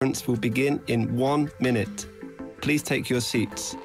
will begin in 1 minute. Please take your seats.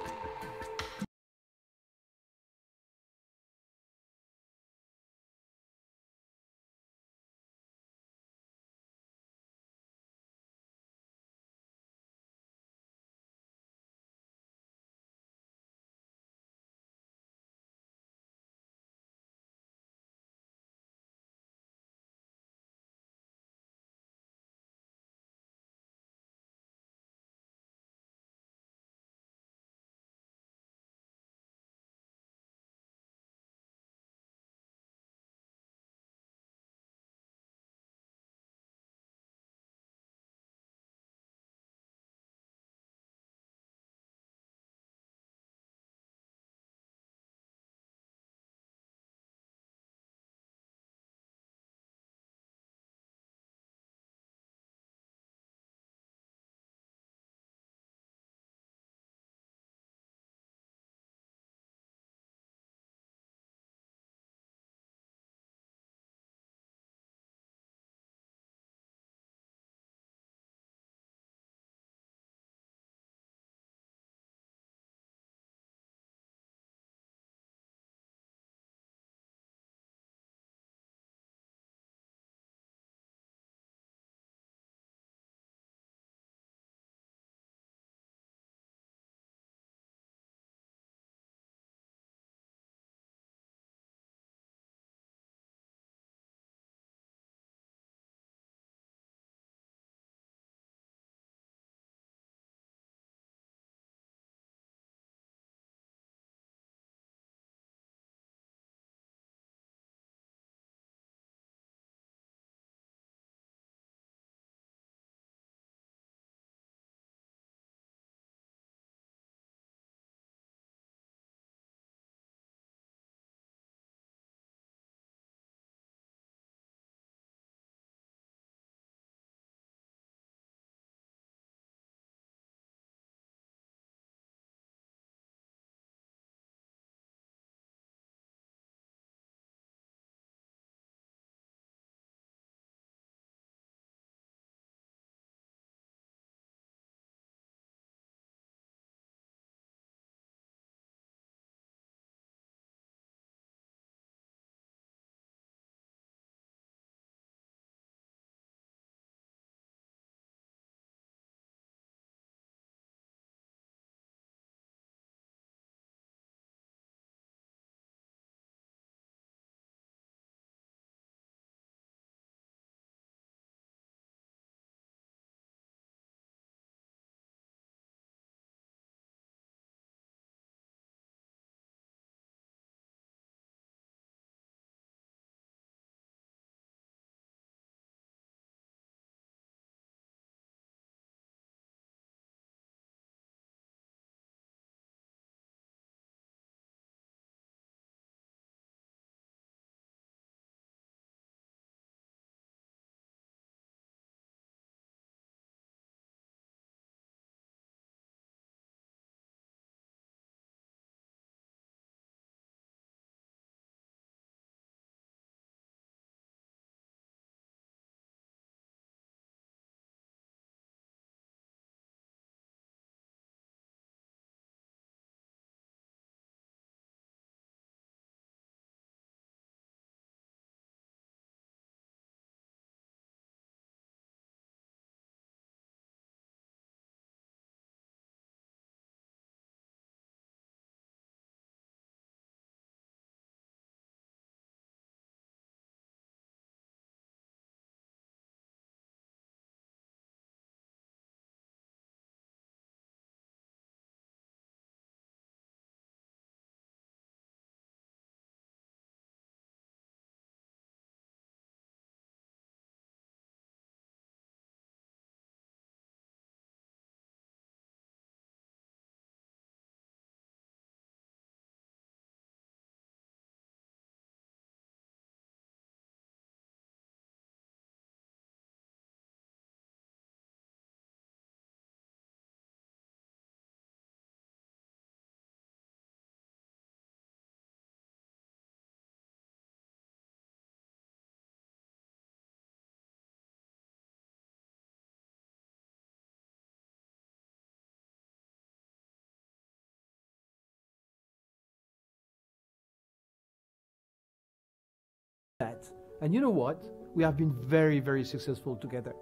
that. And you know what? We have been very, very successful together.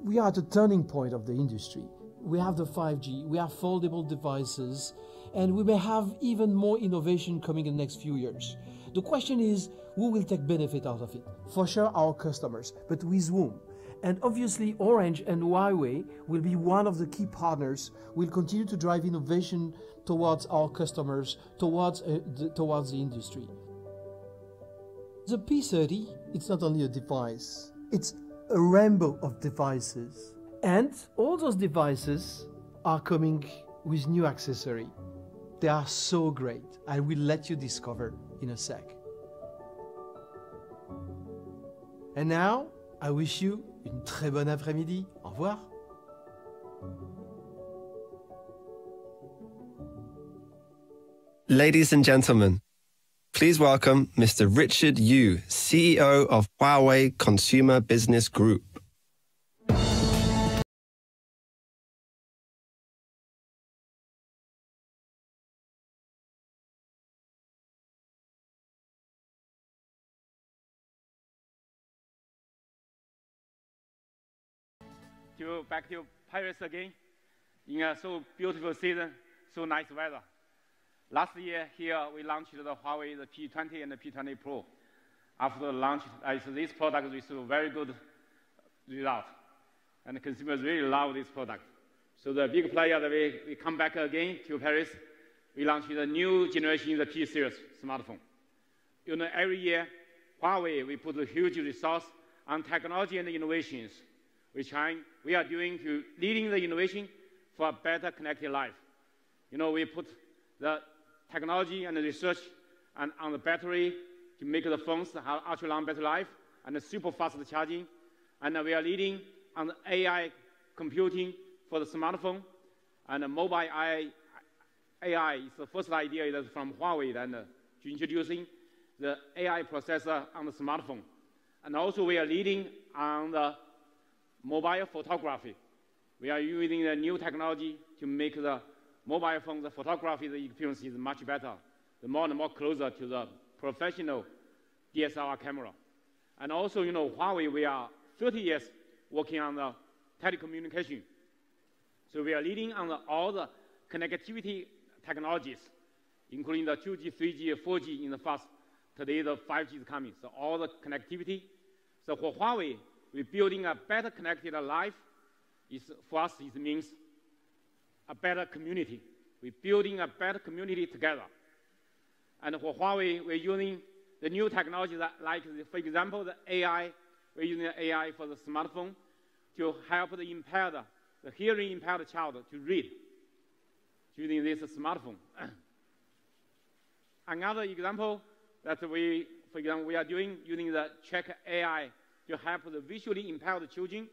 We are at a turning point of the industry. We have the 5G, we have foldable devices, and we may have even more innovation coming in the next few years. The question is, who will take benefit out of it? For sure, our customers, but with whom? And obviously, Orange and Huawei will be one of the key partners. We'll continue to drive innovation towards our customers, towards the industry. The P30, it's not only a device, it's a rainbow of devices. And all those devices are coming with new accessories. They are so great. I will let you discover in a sec. And now, I wish you une très bonne après-midi. Au revoir. Ladies and gentlemen, please welcome Mr. Richard Yu, CEO of Huawei Consumer Business Group. Back to Paris again in a so beautiful season, so nice weather. Last year here we launched the Huawei P30 and the P20 Pro. After the launch, this product received very good result, and the consumers really love this product. So the big player that we come back again to Paris, we launched the new generation, the P series smartphone. You know, every year Huawei we put a huge resource on technology and innovations, which we are doing to leading the innovation for a better connected life. You know, we put the technology and the research on the battery to make the phones have ultra long battery life and the super fast charging. And we are leading on the AI computing for the smartphone. And the mobile AI is the first idea is from Huawei and to introducing the AI processor on the smartphone. And also we are leading on the mobile photography. We are using the new technology to make the mobile phone, the photography, the experience is much better, the more and more closer to the professional DSLR camera. And also, you know, Huawei, we are 30 years working on the telecommunication. So we are leading on all the connectivity technologies, including the 2G, 3G, 4G in the past. Today, the 5G is coming, so all the connectivity. So for Huawei, we're building a better connected life. For us, it means a better community. We're building a better community together. And for Huawei, we're using the new technology that, like, for example, the AI. We're using the AI for the smartphone to help the impaired, the hearing impaired child to read using this smartphone. Another example that we are doing using the Check AI to help the visually impaired children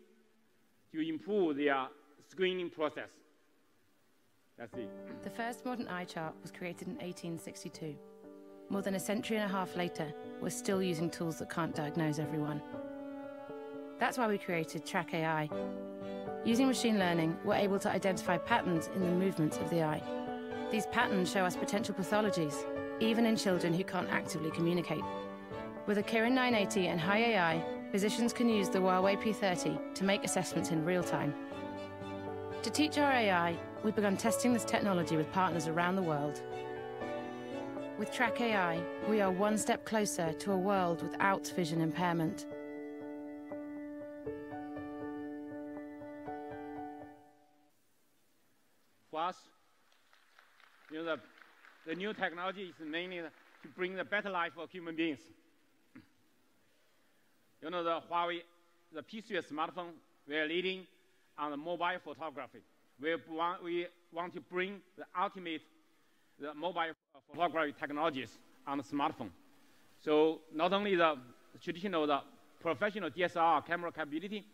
to improve their screening process. That's it. The first modern eye chart was created in 1862. More than a century and a half later, we're still using tools that can't diagnose everyone. That's why we created Track AI. Using machine learning, we're able to identify patterns in the movements of the eye. These patterns show us potential pathologies, even in children who can't actively communicate. With a Kirin 980 and high AI, physicians can use the Huawei P30 to make assessments in real time. To teach our AI, we've begun testing this technology with partners around the world. With Track AI, we are one step closer to a world without vision impairment. For us, you know, the new technology is mainly to bring the better life for human beings. You know, the Huawei, the P series smartphone, we are leading on the mobile photography. We want to bring the ultimate, the mobile photography technologies on the smartphone. So not only the traditional, the professional DSLR camera capability,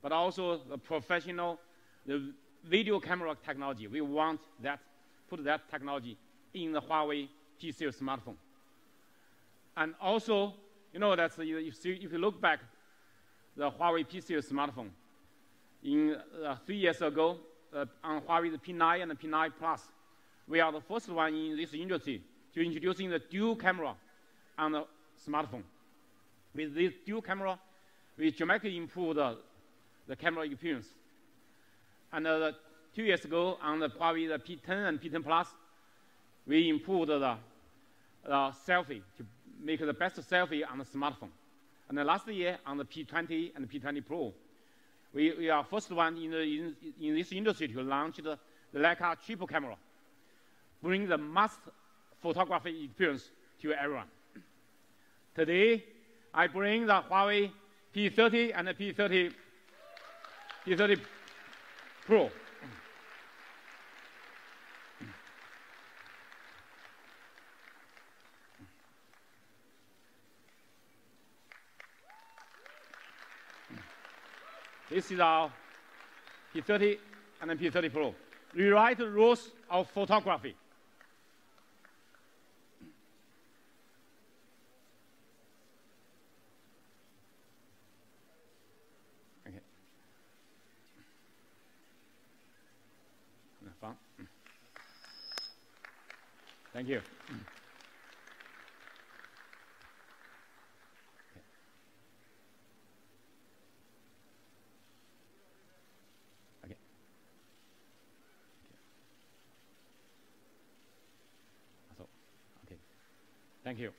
but also the professional, the video camera technology. We want that, put that technology in the Huawei P series smartphone. And also, you know, that's, if you look back, the Huawei P series smartphone, in 3 years ago, on Huawei P9 and the P9 Plus, we are the first one in this industry to introducing the dual camera on the smartphone. With this dual camera, we dramatically improved the camera experience. And 2 years ago, on the Huawei the P10 and P10 Plus, we improved the selfie to make the best selfie on the smartphone. And then last year, on the P20 and P20 Pro, we are first one in this industry to launch the Leica triple camera, bring the mass photography experience to everyone. Today, I bring the Huawei P30 and the P30 Pro. This is our P30 and then P30 Pro. Rewrite the rules of photography. Okay. Fun. Thank you. Thank you.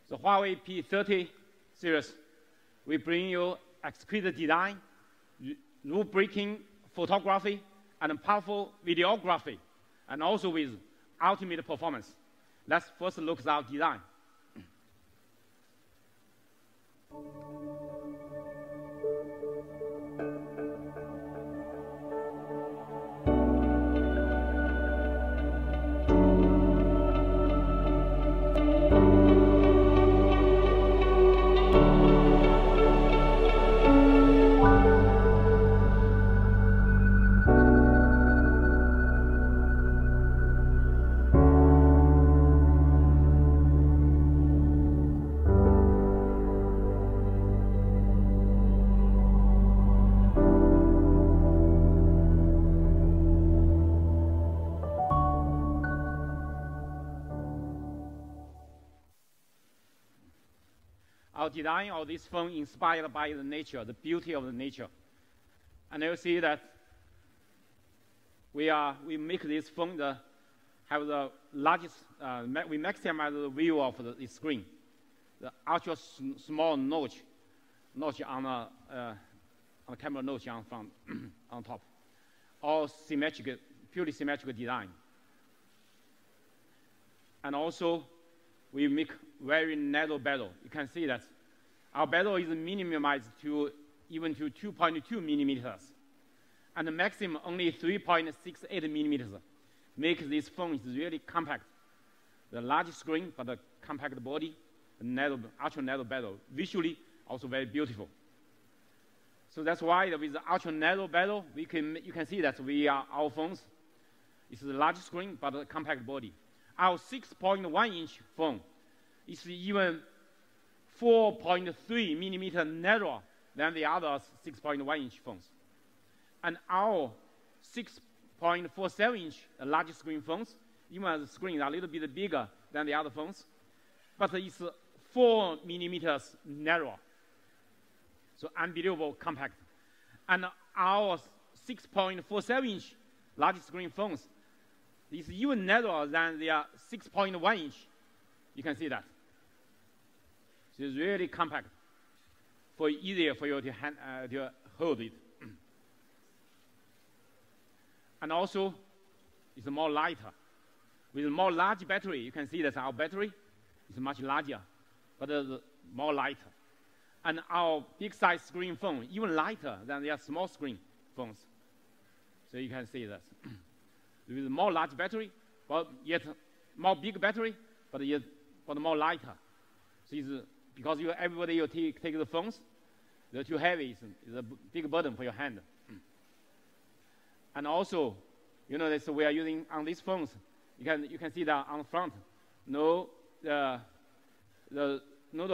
The Huawei P30 series, we bring you exquisite design, rule-breaking photography, and powerful videography, and also with ultimate performance. Let's first look at our design. Our design of this phone inspired by the nature, the beauty of the nature. And you'll see that we make this phone have the largest, we maximize the view of the screen. The ultra small notch on the camera notch on front, on top. All symmetric, purely symmetrical design. And also, we make very narrow bezel. You can see that our bezel is minimized to even to 2.2 millimeters, and the maximum only 3.68 millimeters. Make this phone is really compact. The large screen, but the compact body, the narrow, ultra narrow bezel, visually also very beautiful. So that's why with the ultra narrow bezel, you can see that our phones is the large screen but a compact body. Our 6.1-inch phone is even 4.3 millimeter narrower than the other 6.1-inch phones. And our 6.47-inch large screen phones, even the screen is a little bit bigger than the other phones, but it's 4 millimeters narrower. So unbelievable compact. And our 6.47-inch large screen phones is even narrower than their 6.1-inch. You can see that. So it's really compact, easier for you to hold it. And also, it's more lighter. With a more large battery, you can see that our battery is much larger, but more lighter. And our big size screen phone, even lighter than their small screen phones. So you can see that. With more large battery, but yet more big battery, but more lighter. So it's, because everybody you take the phones, they're too heavy. It's a big burden for your hand. And also, you know, that we are using on these phones. You can see that on the front, no the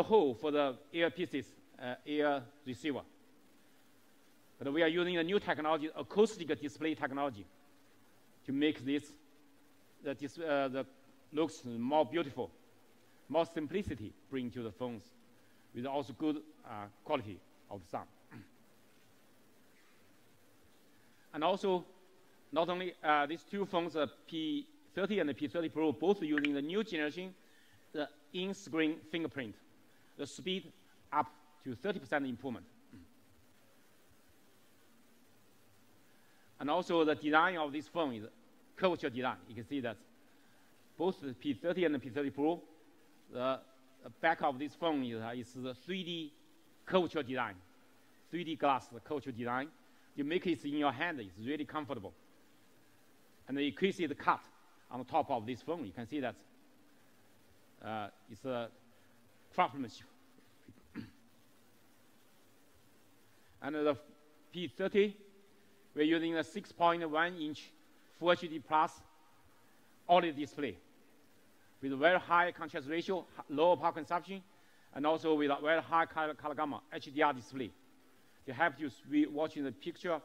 hole for the earpieces, ear receiver. But we are using a new technology, acoustic display technology, to make this the looks more beautiful, more simplicity bring to the phones, with also good quality of the sound. And also, not only these two phones, P30 and the P30 Pro, both using the new generation, the in-screen fingerprint, the speed up to 30% improvement. And also the design of this phone is curvature design. You can see that both the P30 and the P30 Pro, the back of this phone is the 3D curvature design, 3D glass, the curvature design. You make it in your hand, it's really comfortable. And you can see the cut on the top of this phone. You can see that it's a craftsmanship. And the P30, we're using a 6.1-inch Full HD Plus OLED display with a very high contrast ratio, low power consumption, and also with a very high color gamma HDR display to help you watching the picture,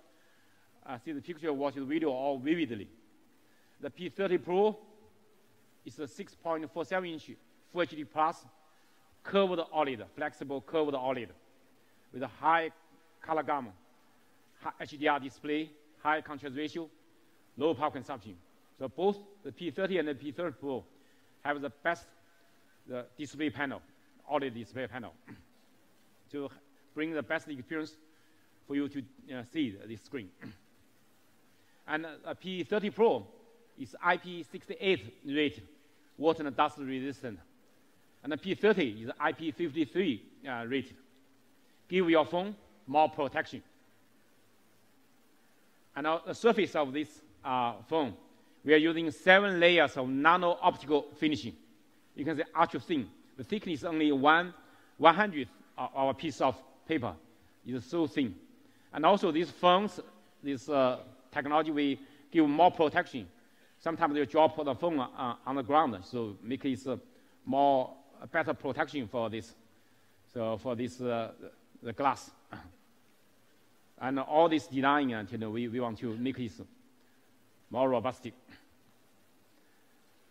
see the picture, watch the video all vividly. The P30 Pro is a 6.47-inch Full HD Plus curved OLED, flexible curved OLED with a high color gamma, high HDR display, high contrast ratio, low power consumption. So both the P30 and the P30 Pro have the best display panel, OLED display panel, to bring the best experience for you to see this screen. And a P30 Pro is IP68 rated, water and dust resistant. And the P30 is IP53 rated. Give your phone more protection. And the surface of this phone, we are using 7 layers of nano-optical finishing. You can see ultra thin. The thickness is only 1/100th of our piece of paper. It's so thin. And also these phones, this technology, we give more protection. Sometimes they drop the phone on the ground, so make it better protection for this. So for this the glass. And all this design, we want to make it more robust.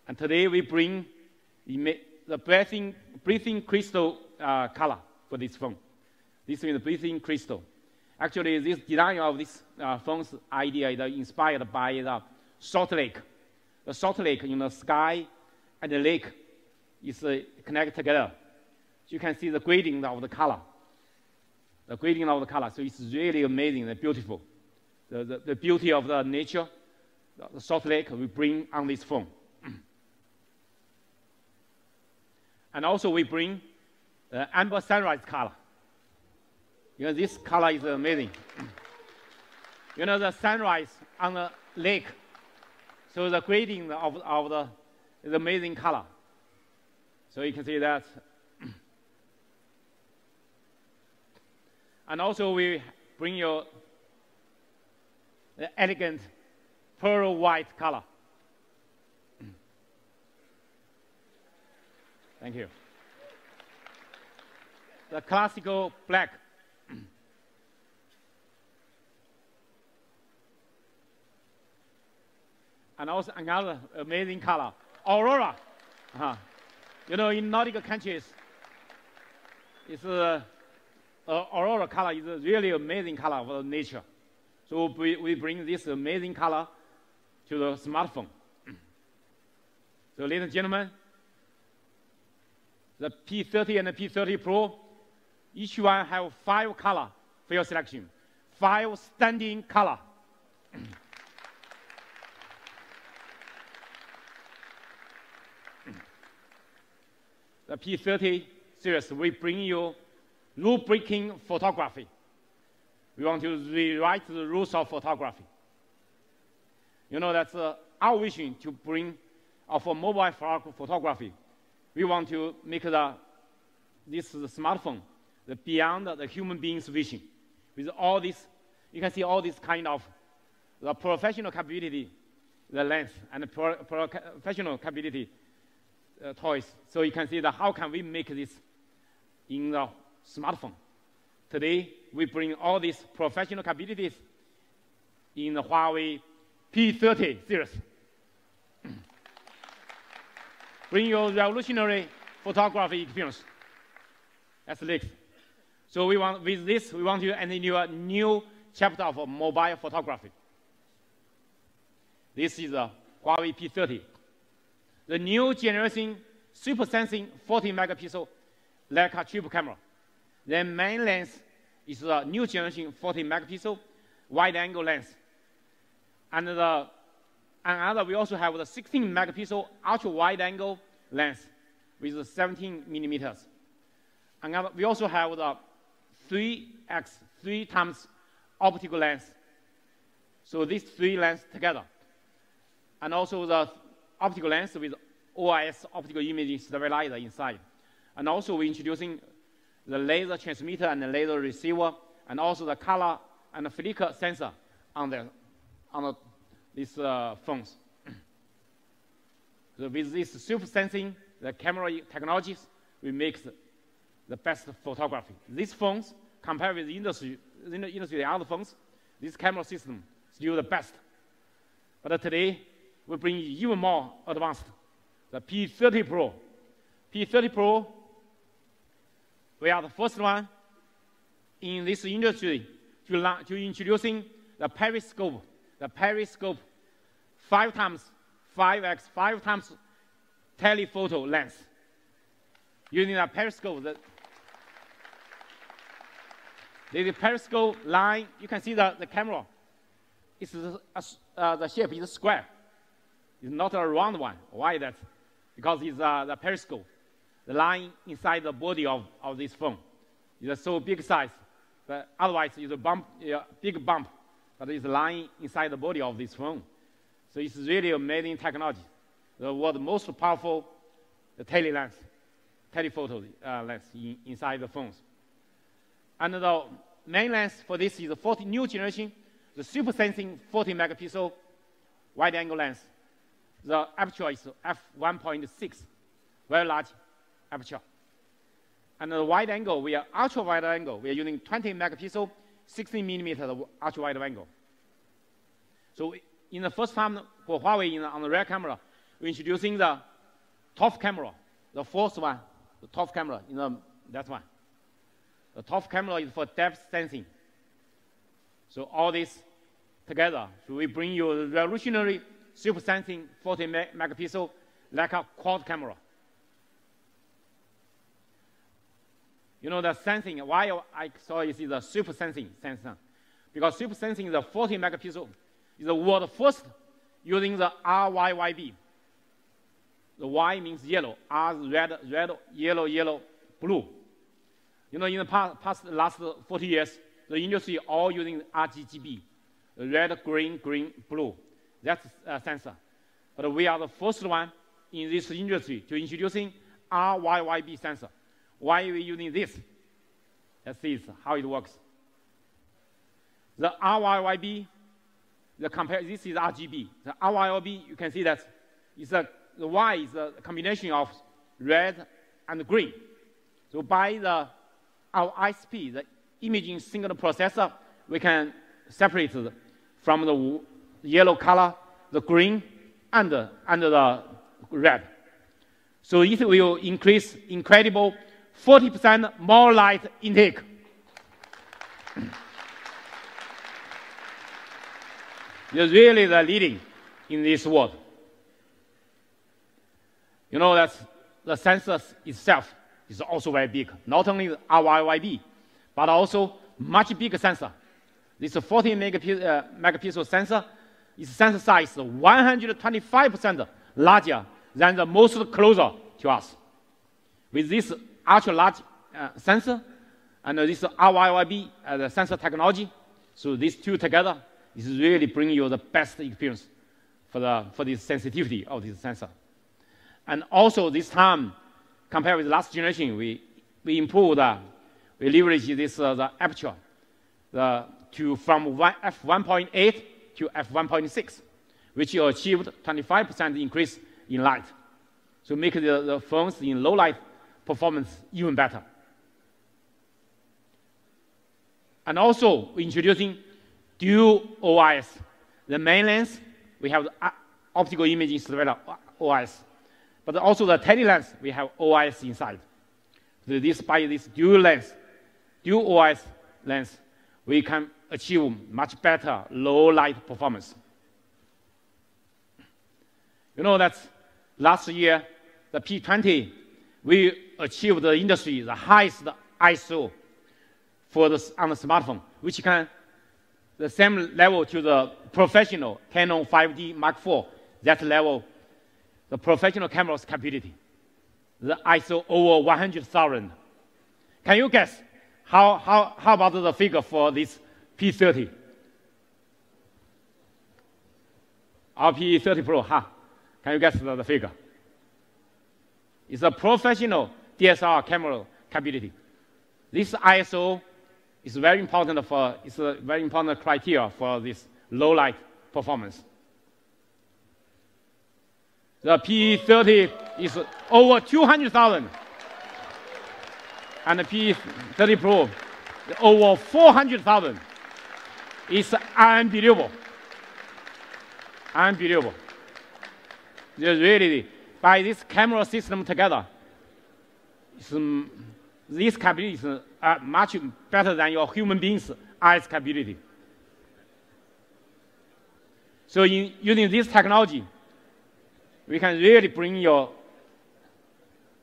And today we bring the breathing crystal color for this phone. This is the breathing crystal. Actually, this design of this phone's idea is inspired by the salt lake. The salt lake in the sky and the lake is connected together. So you can see the grading of the color. The grading of the color, so it's really amazing and beautiful. The beauty of the nature, the salt lake, we bring on this phone. And also we bring the amber sunrise color. This color is amazing. The sunrise on the lake, so the grading of the is amazing color. So you can see that. And also we bring you the elegant pearl white color. Thank you. The classical black. And also another amazing color, aurora. In Nordic countries, it's aurora color is a really amazing color of nature. So we bring this amazing color to the smartphone. So ladies and gentlemen, the P30 and the P30 Pro, each one have 5 colors for your selection. 5 stunning colors. The P30 series, we bring you rule-breaking photography. We want to rewrite the rules of photography. That's our vision to bring for mobile photography. We want to make this smartphone beyond the human being's vision. With all this, you can see all this kind of the professional capability, the lens, and the professional capability toys. So you can see how can we make this in the smartphone. Today, we bring all these professional capabilities in the Huawei P30 series. Bring your revolutionary photography experience. That's next. So with this, we want to enter into a new chapter of mobile photography. This is a Huawei P30. The new generation super sensing 40 megapixel Leica triple camera. The main lens is the new generation 40 megapixel wide angle lens. And we also have the 16 megapixel ultra wide angle lens with 17 millimeters. And we also have the 3x 3 times optical lens. So these three lenses together. And also the optical lens with OIS optical image stabilizer inside. And also we're introducing the laser transmitter and the laser receiver, and also the color and the flicker sensor on these phones. So with this super sensing, the camera technologies, we make the best photography. These phones, compared with the industry, the other phones, this camera system is still the best. But today, we bring even more advanced, the P30 Pro. P30 Pro, we are the first one in this industry to introducing the periscope. The periscope 5 times 5x 5 times telephoto lens. Using the periscope, the periscope line, you can see the camera. It's the shape is square. It's not a round one. Why that? Because it's the periscope. The line inside the body of this phone is a so big size, but otherwise it's a big bump, but it's lying inside the body of this phone. So it's really amazing technology. The world's most powerful telephoto lens inside the phones. And the main lens for this is the new generation, the super sensing 40 megapixel wide angle lens. The aperture is f1.6, very large aperture. And the wide angle, we are ultra wide angle. We are using 20 megapixel, 16 millimeter ultra wide angle. So in the first time for Huawei on the rear camera, we're introducing the TOF camera, the fourth one, the TOF camera, that one. The TOF camera is for depth sensing. So all this together, so we bring you a revolutionary super sensing 40 megapixel Leica quad camera. You know the sensing, why I saw it is a super sensing sensor. Because super sensing is a 40 megapixel, is the world first using the RYYB. The Y means yellow, R is red, yellow, yellow, blue. You know, in the last 40 years, the industry all using RGB, red, green, blue. That's a sensor. But we are the first one in this industry to introducing RYYB sensor. Why are we using this? Let's see how it works. The RYYB, this is RGB. The RYYB, you can see that the Y is a combination of red and green. So by our ISP, the imaging signal processor, we can separate from the yellow color, the green, and the red. So it will increase incredible 40% more light intake. It's really the leading in this world. You know that the sensor itself is also very big. Not only the RYYB, but also much bigger sensor. This 40 megapixel sensor is sensor size 125% larger than the most closer to us. With this ultra large sensor and this RYYB the sensor technology, so these two together is really bringing you the best experience for the sensitivity of this sensor. And also this time, compared with last generation, we improved, we leverage this the aperture from f1.8 to f1.6, which achieved 25% increase in light. So make the phones in low light performance even better. And also, we're introducing dual OIS. The main lens, we have the optical imaging stabilizer OIS. But also the tele lens, we have OIS inside. So by this dual OIS lens, we can achieve much better low light performance. You know that last year, the P20, we achieved the industry the highest ISO on the smartphone, which can the same level to the professional Canon 5D Mark IV. That level, the professional camera's capability, the ISO over 100,000. Can you guess how about the figure for this P30? Our P30 Pro, Can you guess the figure? It's a professional DSLR camera capability. This ISO is very important it's a very important criteria for this low light performance. The P30 is over 200,000. And the P30 Pro, over 400,000. It's unbelievable. Unbelievable. Really, by this camera system together, this capability is much better than your human being's eyes capability. So using this technology, we can really bring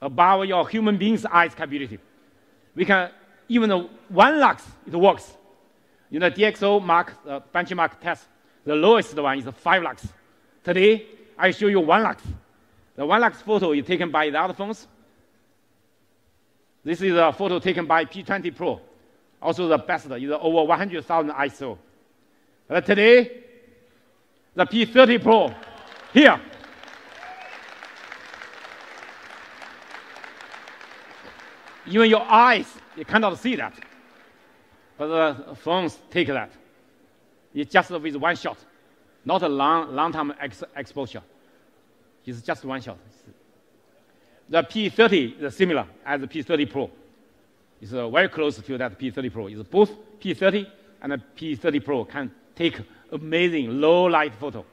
above your human being's eyes capability. We can, even 1 lux, it works. In the DxO benchmark test, the lowest one is 5 lux. Today, I show you 1 lux. The 1 lux photo is taken by the other phones. This is a photo taken by P20 Pro. Also the best is over 100,000 ISO. But today, the P30 Pro, here. Even your eyes, you cannot see that. But the phones take that. It's just with 1 shot, not a long-term exposure. It's just 1 shot. The P30 is similar as the P30 Pro. It's very close to that P30 Pro. It's both P30 and the P30 Pro can take amazing low light photo.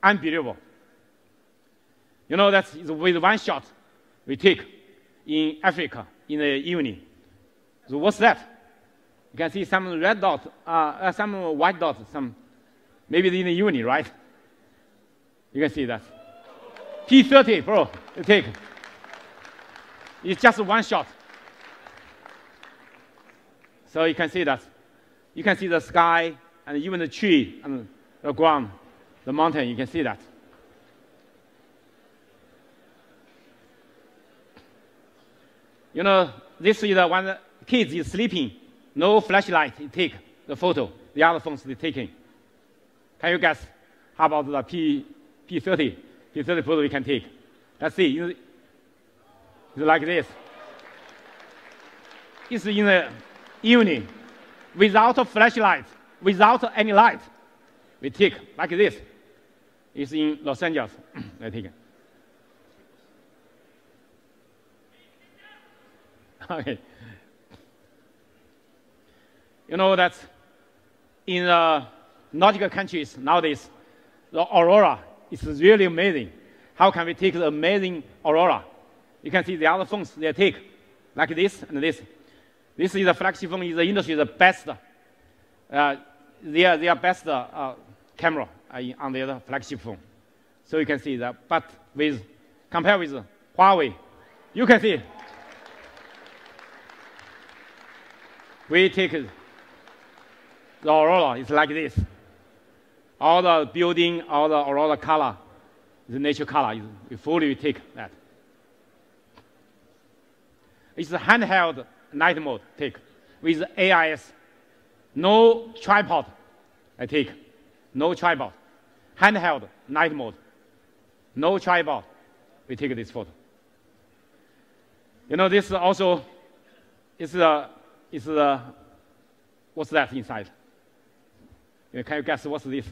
Unbelievable. You know, that's with 1 shot we take in Africa in the evening. So what's that? You can see some red dot, some white dot, maybe in the evening, right? You can see that. P30 Pro, you take. It's just 1 shot. So you can see that. You can see the sky and even the tree and the ground, the mountain, you can see that. You know, this is the one the kids is sleeping, no flashlight, you take the photo. The other phones are taking. Can you guess? How about the P30? P30 Pro we can take. Let's see. It's like this. It's in the evening, without a flashlight, without any light. We take like this. It's in Los Angeles. I take it. Okay. You know that in Nordic countries nowadays, the aurora is really amazing. How can we take the amazing aurora? You can see the other phones they take like this and this. This is the flagship phone in the industry, the best. Their best camera on their flagship phone. So you can see that. But compared with Huawei, you can see we take the aurora. It's like this. All the building, all the aurora color, the nature color. We fully take that. It's a handheld night mode take with AIS. No tripod. I take no tripod. Handheld night mode. No tripod. We take this photo. You know, this also is what's that inside? Can you guess what's this?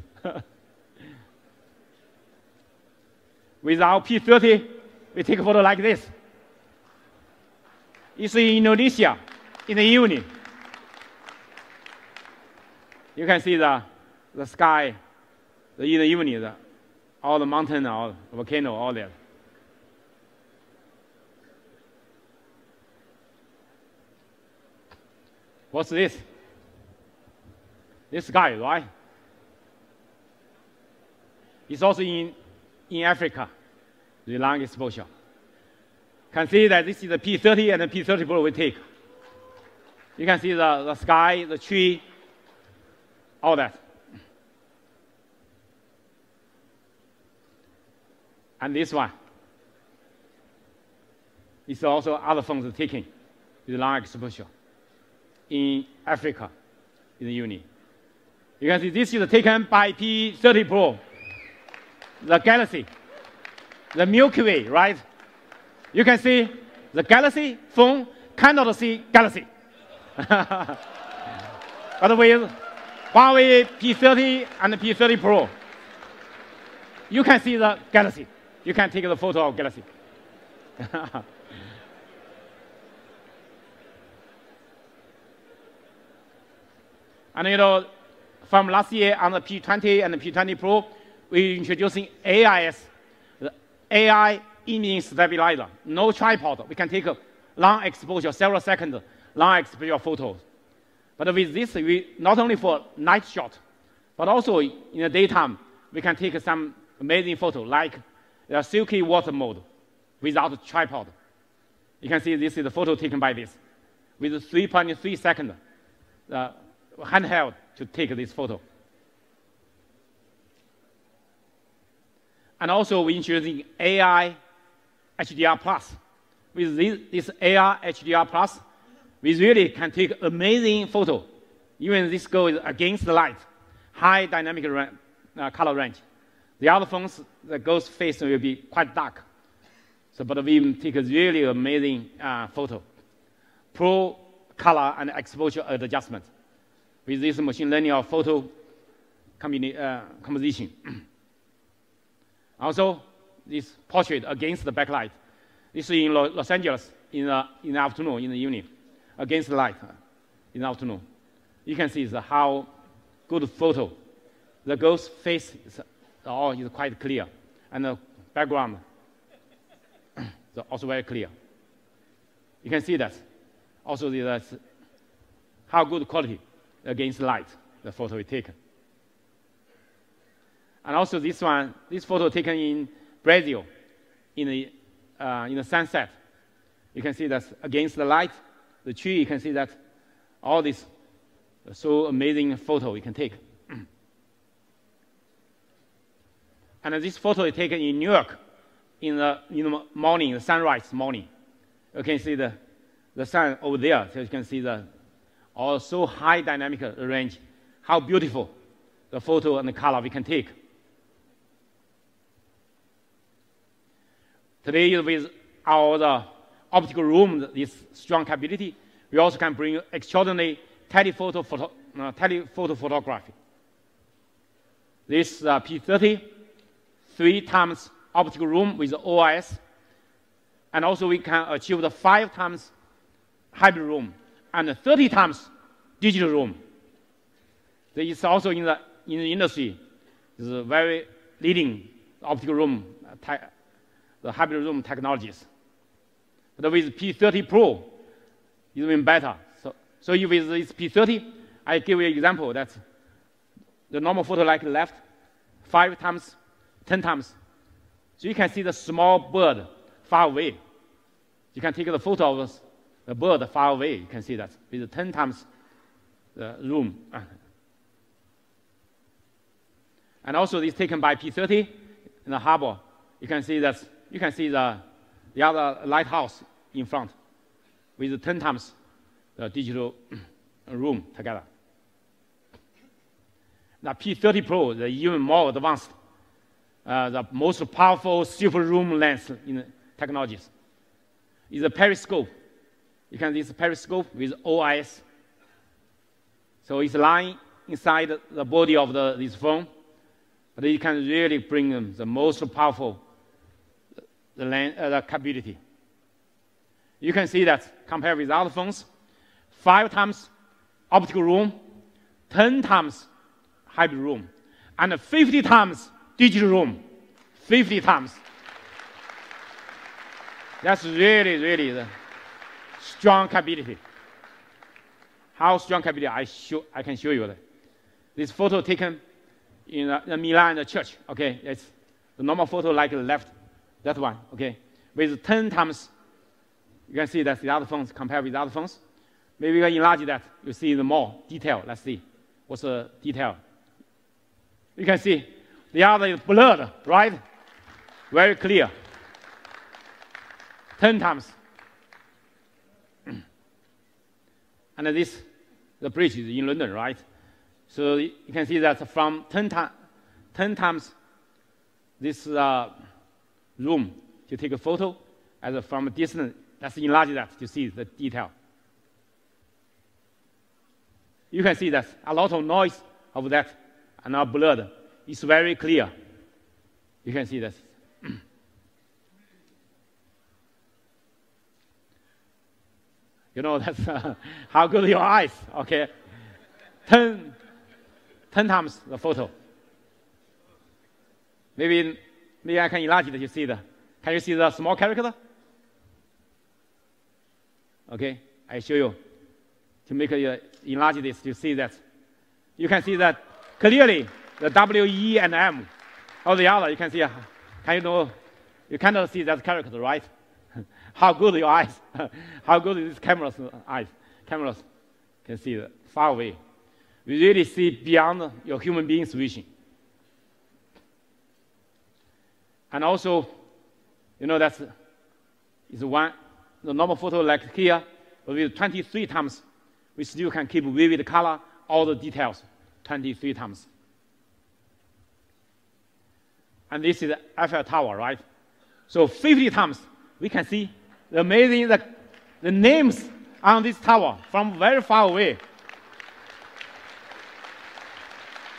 With our P30, we take a photo like this. It's in Indonesia in the evening. you can see the sky, in the evening, all the mountain, all volcano, all that. What's this? This sky, right? It's also in Africa, the long exposure. Can see that this is the P30 and the P30 Pro we take. You can see the sky, the tree, all that. And this one is also other phones taken with long exposure in Africa, in the uni. You can see this is taken by P30 Pro, the Galaxy, the Milky Way, right? You can see the Galaxy phone cannot see Galaxy. But with Huawei P30 and P30 Pro, you can see the Galaxy. You can take the photo of Galaxy. And you know, from last year on the P20 and the P20 Pro, we're introducing AIS, the AI Image Stabiliser. No tripod. We can take a long exposure, several seconds, long exposure photos. But with this, we not only for night shot, but also in the daytime, we can take some amazing photo, like the silky water mode without a tripod. You can see this is the photo taken by this, with 3.3 seconds handheld to take this photo. And also we're introducing AI HDR Plus. With this AI HDR Plus, we really can take amazing photo. Even this goes against the light, high dynamic color range. The other phones, the ghost face will be quite dark. So, but we take a really amazing photo. Pro color and exposure adjustment with this machine learning of photo composition. Also, this portrait against the backlight. This is in Los Angeles in the afternoon, in the evening, against the light in the afternoon. You can see how good photo. The ghost face is quite clear, and the background is also very clear. You can see that. Also, that's how good quality against light the photo is taken. And also this one, this photo taken in Brazil, in the sunset. You can see that against the light, the tree. You can see that all this so amazing photo you can take. And this photo is taken in New York in the morning, the sunrise morning. You can see the sun over there. So you can see the so high dynamic range, how beautiful the photo and the color we can take. Today, with our optical room, this strong capability, we also can bring extraordinary telephoto photography. This P30, 3 times optical room with OIS, and also we can achieve the 5 times hybrid room and 30 times digital room. This is also in the industry, is a very leading optical room, the hybrid room technologies. But with P30 Pro, it's even better. So with this P30, I give you an example that the normal photo like left, 5 times, 10 times. So you can see the small bird far away. You can take the photo of the bird far away. You can see that with 10 times the room. And also this taken by P30 in the harbor. You can see that the other lighthouse in front with 10 times the digital room together. The P30 Pro is even more advanced, the most powerful super zoom lens in technologies. Is a periscope. You can see this periscope with OIS. So it's lying inside the body of this phone, but it can really bring the most powerful the capability. You can see that compared with other phones, 5 times optical room, 10 times hybrid room, and 50 times digital room. 50 times. That's really, really the strong capability. How strong capability? I can show you that. This photo taken in the Milan church. Okay, it's the normal photo like the left, that one. Okay, with 10 times. You can see that the other phones compared with the other phones. Maybe we can enlarge that. You see the more detail. Let's see what's the detail. You can see the other is blurred, right? Very clear. 10 times. And this, the bridge is in London, right? So you can see that from 10 times this room to take a photo as from a distance. Let's enlarge that to see the detail. You can see that a lot of noise of that are now blurred. It's very clear. You can see that. You know, that's how good are your eyes, okay? 10 times the photo. Maybe I can enlarge it to see the. Can you see the small character? Okay, I show you to make enlarge this to see that. You can see that clearly the W, E, and M. Or the other, you can see. You cannot see that character, right? How good are your eyes? How good is this camera's eyes? Cameras can see far away. We really see beyond your human being's vision. And also, you know, that's is one. The normal photo like here, but with 23 times, we still can keep vivid color, all the details, 23 times. And this is the Eiffel Tower, right? So 50 times, we can see the amazing, the names on this tower from very far away.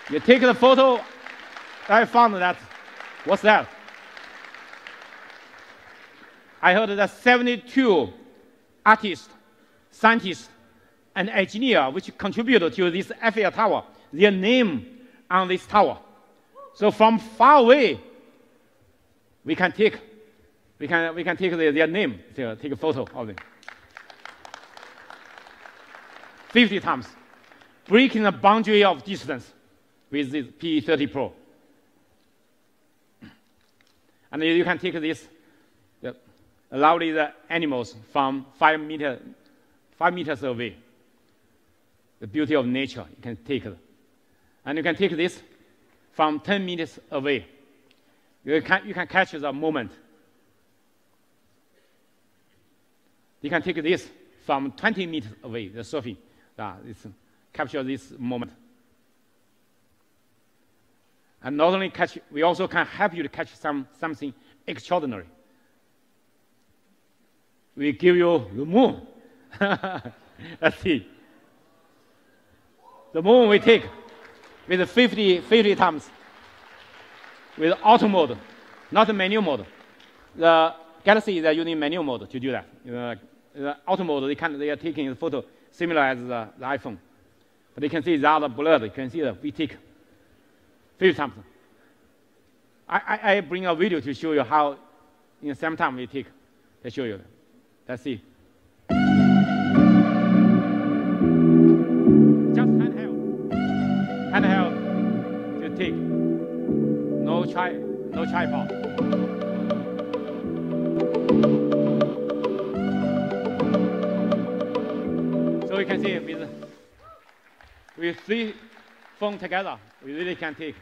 You take the photo, I found that, what's that? I heard that 72 artists, scientists, and engineers which contributed to this Eiffel Tower, their name on this tower. So from far away, we can take their name, take a photo of them. 50 times, breaking the boundary of distance with this P30 Pro. And you can take this. Allowing the animals from 5 meters away. The beauty of nature, you can take it. And you can take this from 10 meters away. You can catch the moment. You can take this from 20 meters away, the surfing. Capture this moment. And not only catch, we also can help you to catch something extraordinary. We give you the moon. Let's see. The moon we take with 50 times with auto mode, not the manual mode. The Galaxy is using manual mode to do that. The auto mode, they are taking the photo similar as the iPhone. But you can see the other blurred. You can see that we take 50 times. I bring a video to show you how in the same time we take. I show you. Let's see. Just handheld to take. No tripod. So you can see with 3 phones together, we really can take.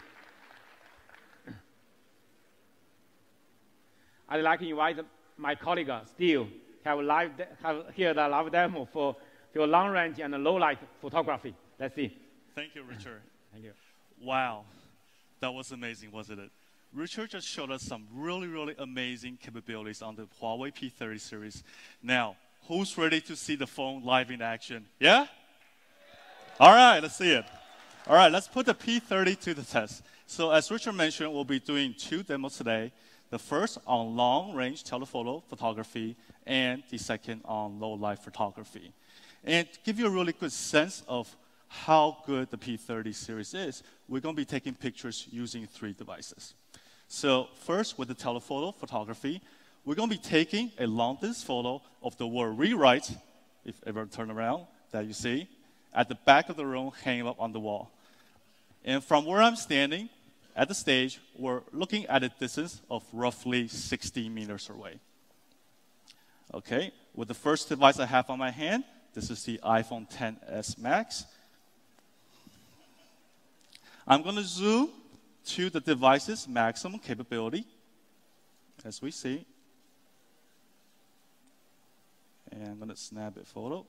I'd like to invite my colleague Steve have here the live demo for long range and low light photography. Let's see. Thank you, Richard. Thank you. Wow, that was amazing, wasn't it? Richard just showed us some really, really amazing capabilities on the Huawei P30 series. Now, who's ready to see the phone live in action? Yeah? All right, let's see it. All right, let's put the P30 to the test. So as Richard mentioned, we'll be doing 2 demos today. The first on long-range telephoto photography, and the second on low-light photography. And to give you a really good sense of how good the P30 series is, we're going to be taking pictures using 3 devices. So first, with the telephoto photography, we're going to be taking a long-distance photo of the word rewrite, if ever turn around, that you see, at the back of the room, hanging up on the wall. And from where I'm standing at the stage, we're looking at a distance of roughly 60 meters away. Okay, with the first device I have on my hand, this is the iPhone XS Max. I'm going to zoom to the device's maximum capability, as we see. And I'm going to snap a photo.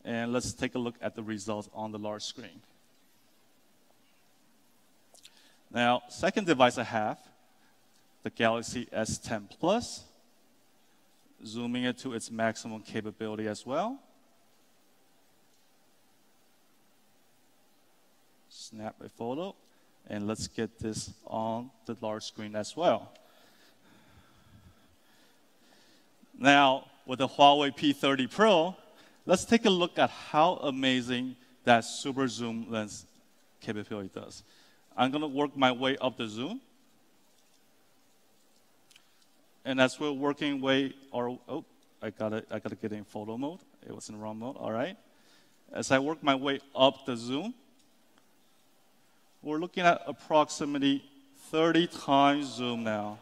And let's take a look at the results on the large screen. Now, second device I have, the Galaxy S10 Plus. Zooming it to its maximum capability as well. Snap a photo, and let's get this on the large screen as well. Now, with the Huawei P30 Pro, let's take a look at how amazing that super zoom lens capability does. I'm going to work my way up the zoom. And as we're working I gotta get in photo mode. It was in the wrong mode, all right. As I work my way up the zoom, we're looking at approximately 30 times zoom now.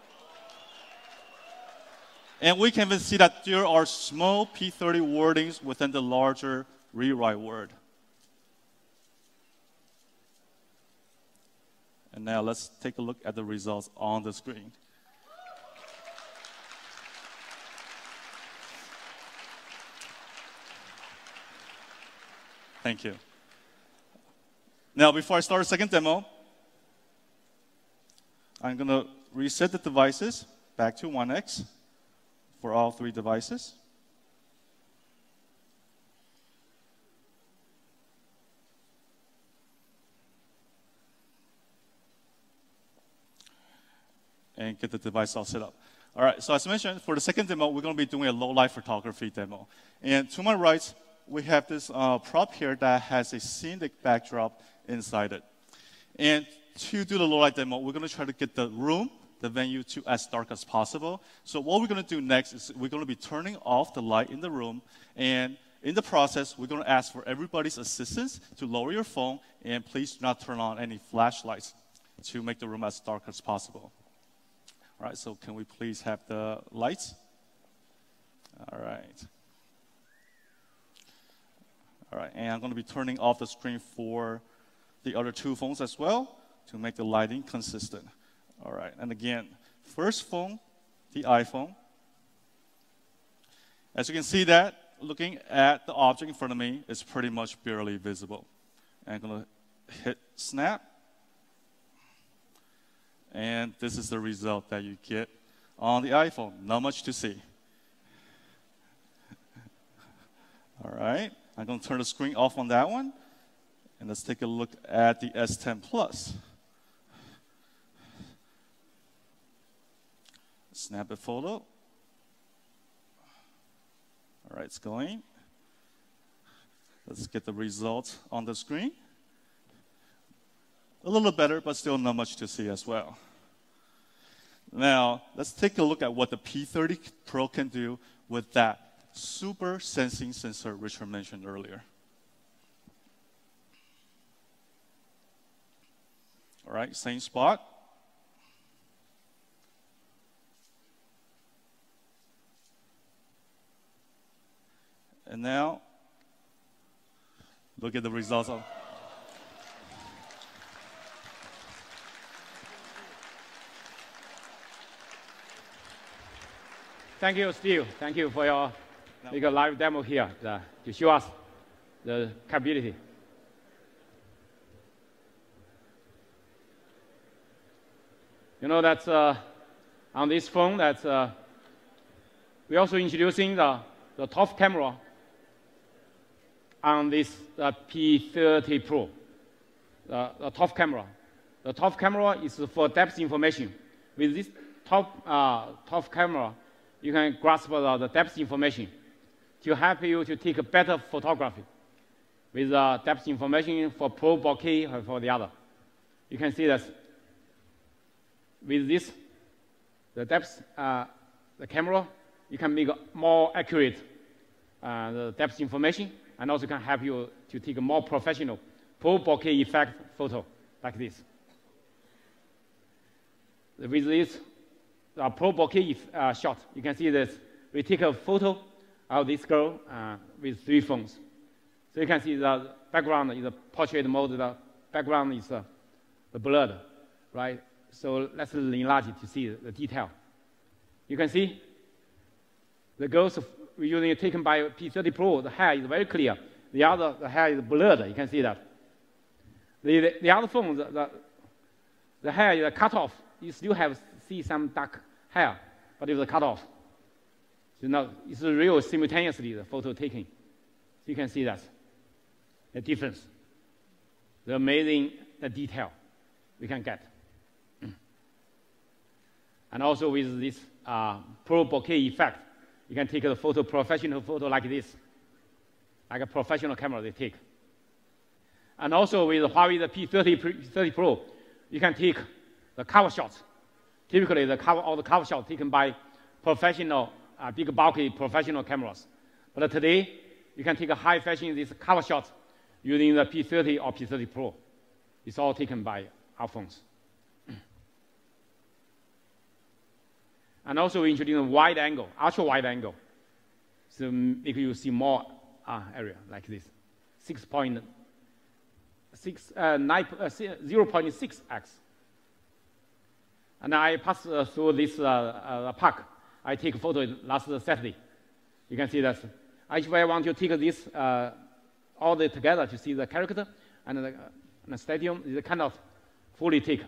And we can even see that there are small P30 wordings within the larger rewrite word. And now let's take a look at the results on the screen. Thank you. Now, before I start a second demo, I'm going to reset the devices back to 1x for all 3 devices. And get the device all set up. All right, so as mentioned, for the second demo, we're going to be doing a low-light photography demo. And to my right, we have this prop here that has a scenic backdrop inside it. And to do the low-light demo, we're going to try to get the room, the venue, to as dark as possible. So what we're going to do next is we're going to be turning off the light in the room. And in the process, we're going to ask for everybody's assistance to lower your phone. And please do not turn on any flashlights to make the room as dark as possible. All right, so can we please have the lights? All right. All right, and I'm going to be turning off the screen for the other 2 phones as well to make the lighting consistent. All right, and again, first phone, the iPhone. As you can see that, looking at the object in front of me, is pretty much barely visible. And I'm going to hit snap. And this is the result that you get on the iPhone. Not much to see. All right. I'm going to turn the screen off on that one. And let's take a look at the S10 Plus. Snap a photo. All right, it's going. Let's get the results on the screen. A little better, but still not much to see as well. Now, let's take a look at what the P30 Pro can do with that super sensing sensor Richard mentioned earlier. All right, same spot. And now, look at the results of. Thank you, Steve. Thank you for your live demo here to show us the capability. You know that on this phone, we're also introducing the top camera on this P30 Pro. The top camera. The top camera is for depth information. With this top camera, you can grasp the depth information to help you to take a better photography. with depth information for Pro bokeh or for the other. You can see that with this, the depth, the camera, you can make more accurate the depth information, and also can help you to take a more professional Pro bokeh effect photo like this. With this Pro bokeh shot, you can see this. We take a photo of this girl with 3 phones. So you can see the background is a portrait mode. The background is blurred, right? So let's enlarge it to see the detail. You can see the girls we're using taken by P30 Pro. The hair is very clear. The hair is blurred. You can see that. The other phone, the hair is cut off. You still see some dark hair, but it's cut off. So now it's real simultaneously the photo taking. So you can see that the difference, the amazing detail we can get. And also with this Pro bokeh effect, you can take a professional photo like this, like a professional camera they take. And also with Huawei the P30 Pro, you can take the cover shots. Typically, all the cover shots taken by professional, big bulky professional cameras. But today, you can take a high fashion these cover shots using the P30 or P30 Pro. It's all taken by our phones. And also we introduce a wide angle, ultra wide angle, so make you see more area like this, 0.6x. And I passed through this park. I take a photo last Saturday. You can see that. If I want to take this all together to see the character and the stadium, is kind of fully take.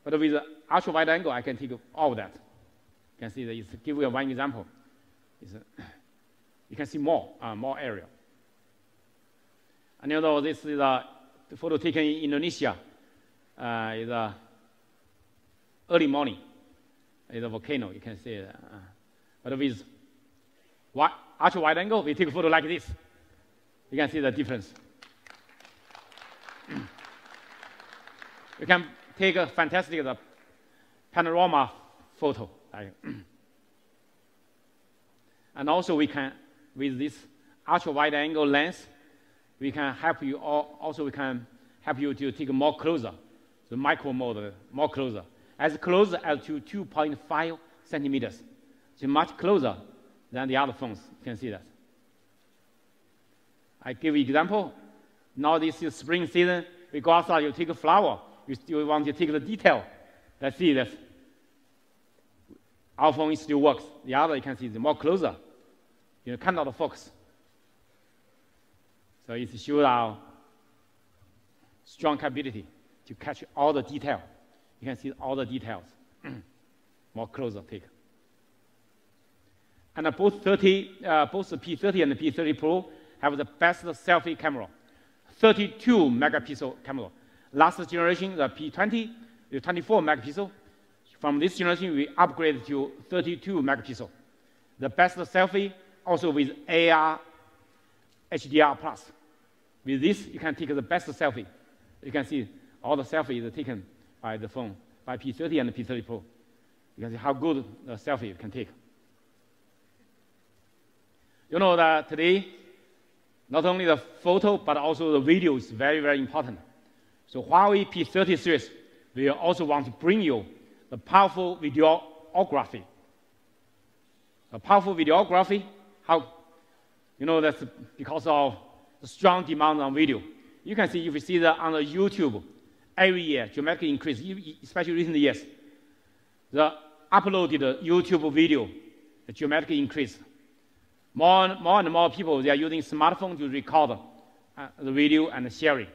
But with the ultra wide angle, I can take all of that. You can see that. It's give you one example. You can see more area. And you know this is the photo taken in Indonesia. Is early morning. It's a volcano. You can see it. But with ultra wide angle, we take a photo like this. You can see the difference. You can take a fantastic panorama photo. And also we can, with this ultra wide angle lens, we can help you. Also we can help you to take more closer, the micro mode, more closer, as close as to 2.5 centimeters. So much closer than the other phones. You can see that. I give you an example. Now this is spring season. We go outside, you take a flower. You still want to take the detail. Let's see this. Our phone still works. The other, you can see, is more closer. You cannot focus. So it shows our strong capability to catch all the detail. You can see all the details. More closer take. And both the P30 and the P30 Pro have the best selfie camera, 32 megapixel camera. Last generation, the P20, is 24 megapixel. From this generation, we upgraded to 32 megapixel. The best selfie, also with AR HDR+. With this, you can take the best selfie. You can see all the selfies taken by the phone, by P30 and the P30 Pro. You can see how good the selfie you can take. You know that today, not only the photo, but also the video is very, very important. So Huawei P30 series, we also want to bring you the powerful videography. The powerful videography, how, you know, that's because of the strong demand on video. You can see, if you see that on the YouTube, every year, dramatically increase, especially recent years. The uploaded YouTube video, the dramatically increase. More and more people, they are using smartphone to record the video and sharing.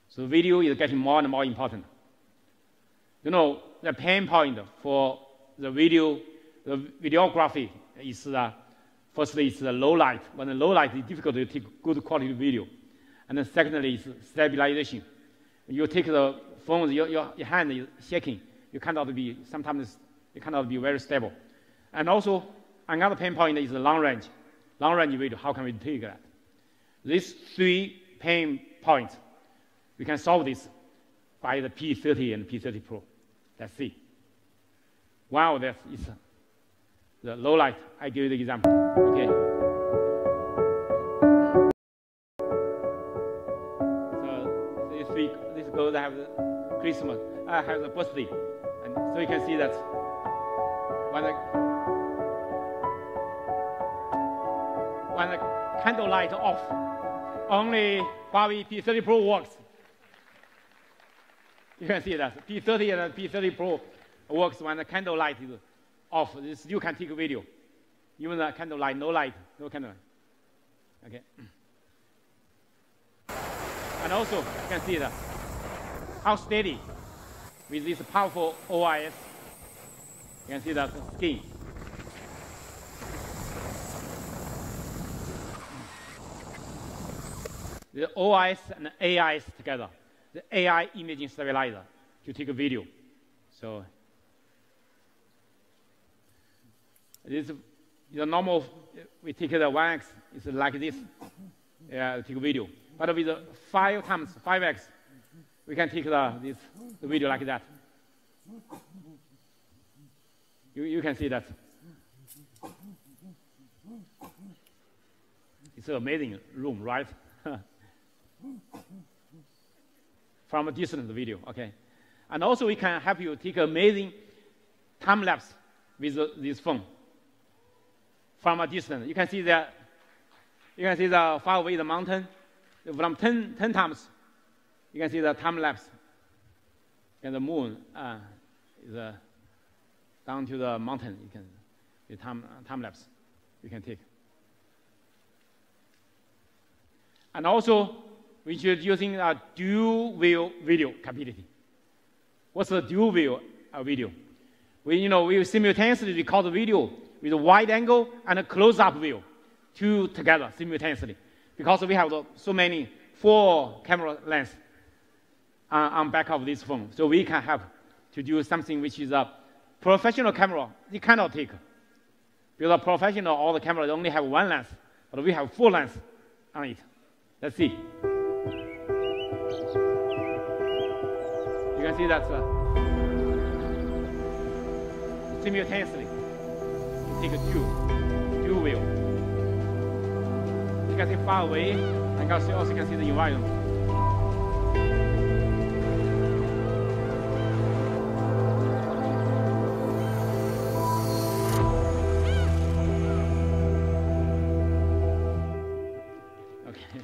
So video is getting more and more important. You know, the pain point for the videography is, firstly, it's the low light. When the low light, it's difficult to take good quality video. And then secondly, it's stabilization. You take the phone, your hand is shaking. Sometimes you cannot be very stable. And also, another pain point is the long range video. How can we take that? These 3 pain points, we can solve this by the P30 and P30 Pro. Let's see. One of this is the low light. I give you the example. Okay. So this girl have the Christmas, have the birthday, and so you can see that when the candle light off, only Huawei P30 Pro works. You can see that P30 and P30 Pro works when the candle light is off. You still can take a video. Even the candle light, no candle light. Okay. And also, you can see that how steady with this powerful OIS. You can see that skin. The OIS and the AIS together, the AI Image Stabiliser to take a video. So this is the normal, we take the 1x, it's like this, take a video. But with the 5x, we can take the video like that. You can see that. It's an amazing room, right? From a distant video, okay. And also we can help you take amazing time lapse with this phone from a distance. You can see the far away the mountain from 10 times. You can see the time lapse, and the moon is down to the mountain. You can the time lapse you can take. And also, we're introducing a dual view video capability. What's the dual view video? We simultaneously record the video with a wide angle and a close-up view, 2 together simultaneously, because we have so many 4 camera lenses on back of this phone. So we can have to do something which is a professional camera. You cannot take. Because a professional, all the cameras only have 1 lens, but we have 4 lenses on it. Let's see. You can see that simultaneously, you take a dual view. You can see far away, and also can see the environment. Okay.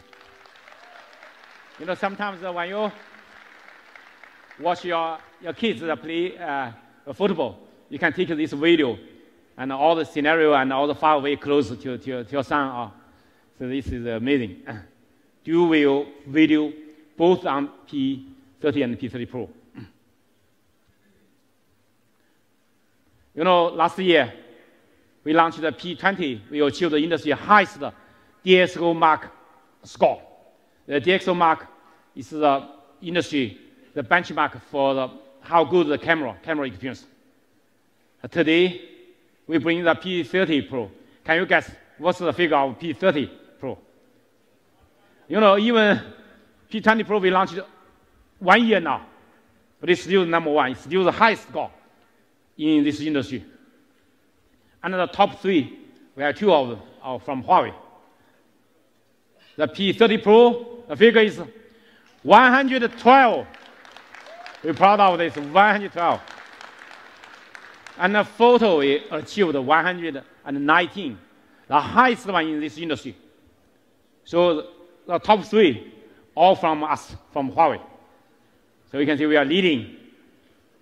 Sometimes when you watch your kids play football, you can take this video and all the scenario and all the far away close to your son. So this is amazing. Dual view video, both on P30 and P30 Pro. Last year, we launched the P20. We achieved the industry highest DxO Mark score. The DxO Mark is the industry, the benchmark for how good the camera experience. Today, we bring the P30 Pro. Can you guess what's the figure of P30 Pro? Even P20 Pro we launched 1 year now, but it's still number 1. It's still the highest score in this industry. And the top 3, we have 2 of them are from Huawei. The P30 Pro, the figure is 112. We're proud of this, 112. And the photo we achieved 119, the highest one in this industry. So the top 3, all from us, from Huawei. So you can see we are leading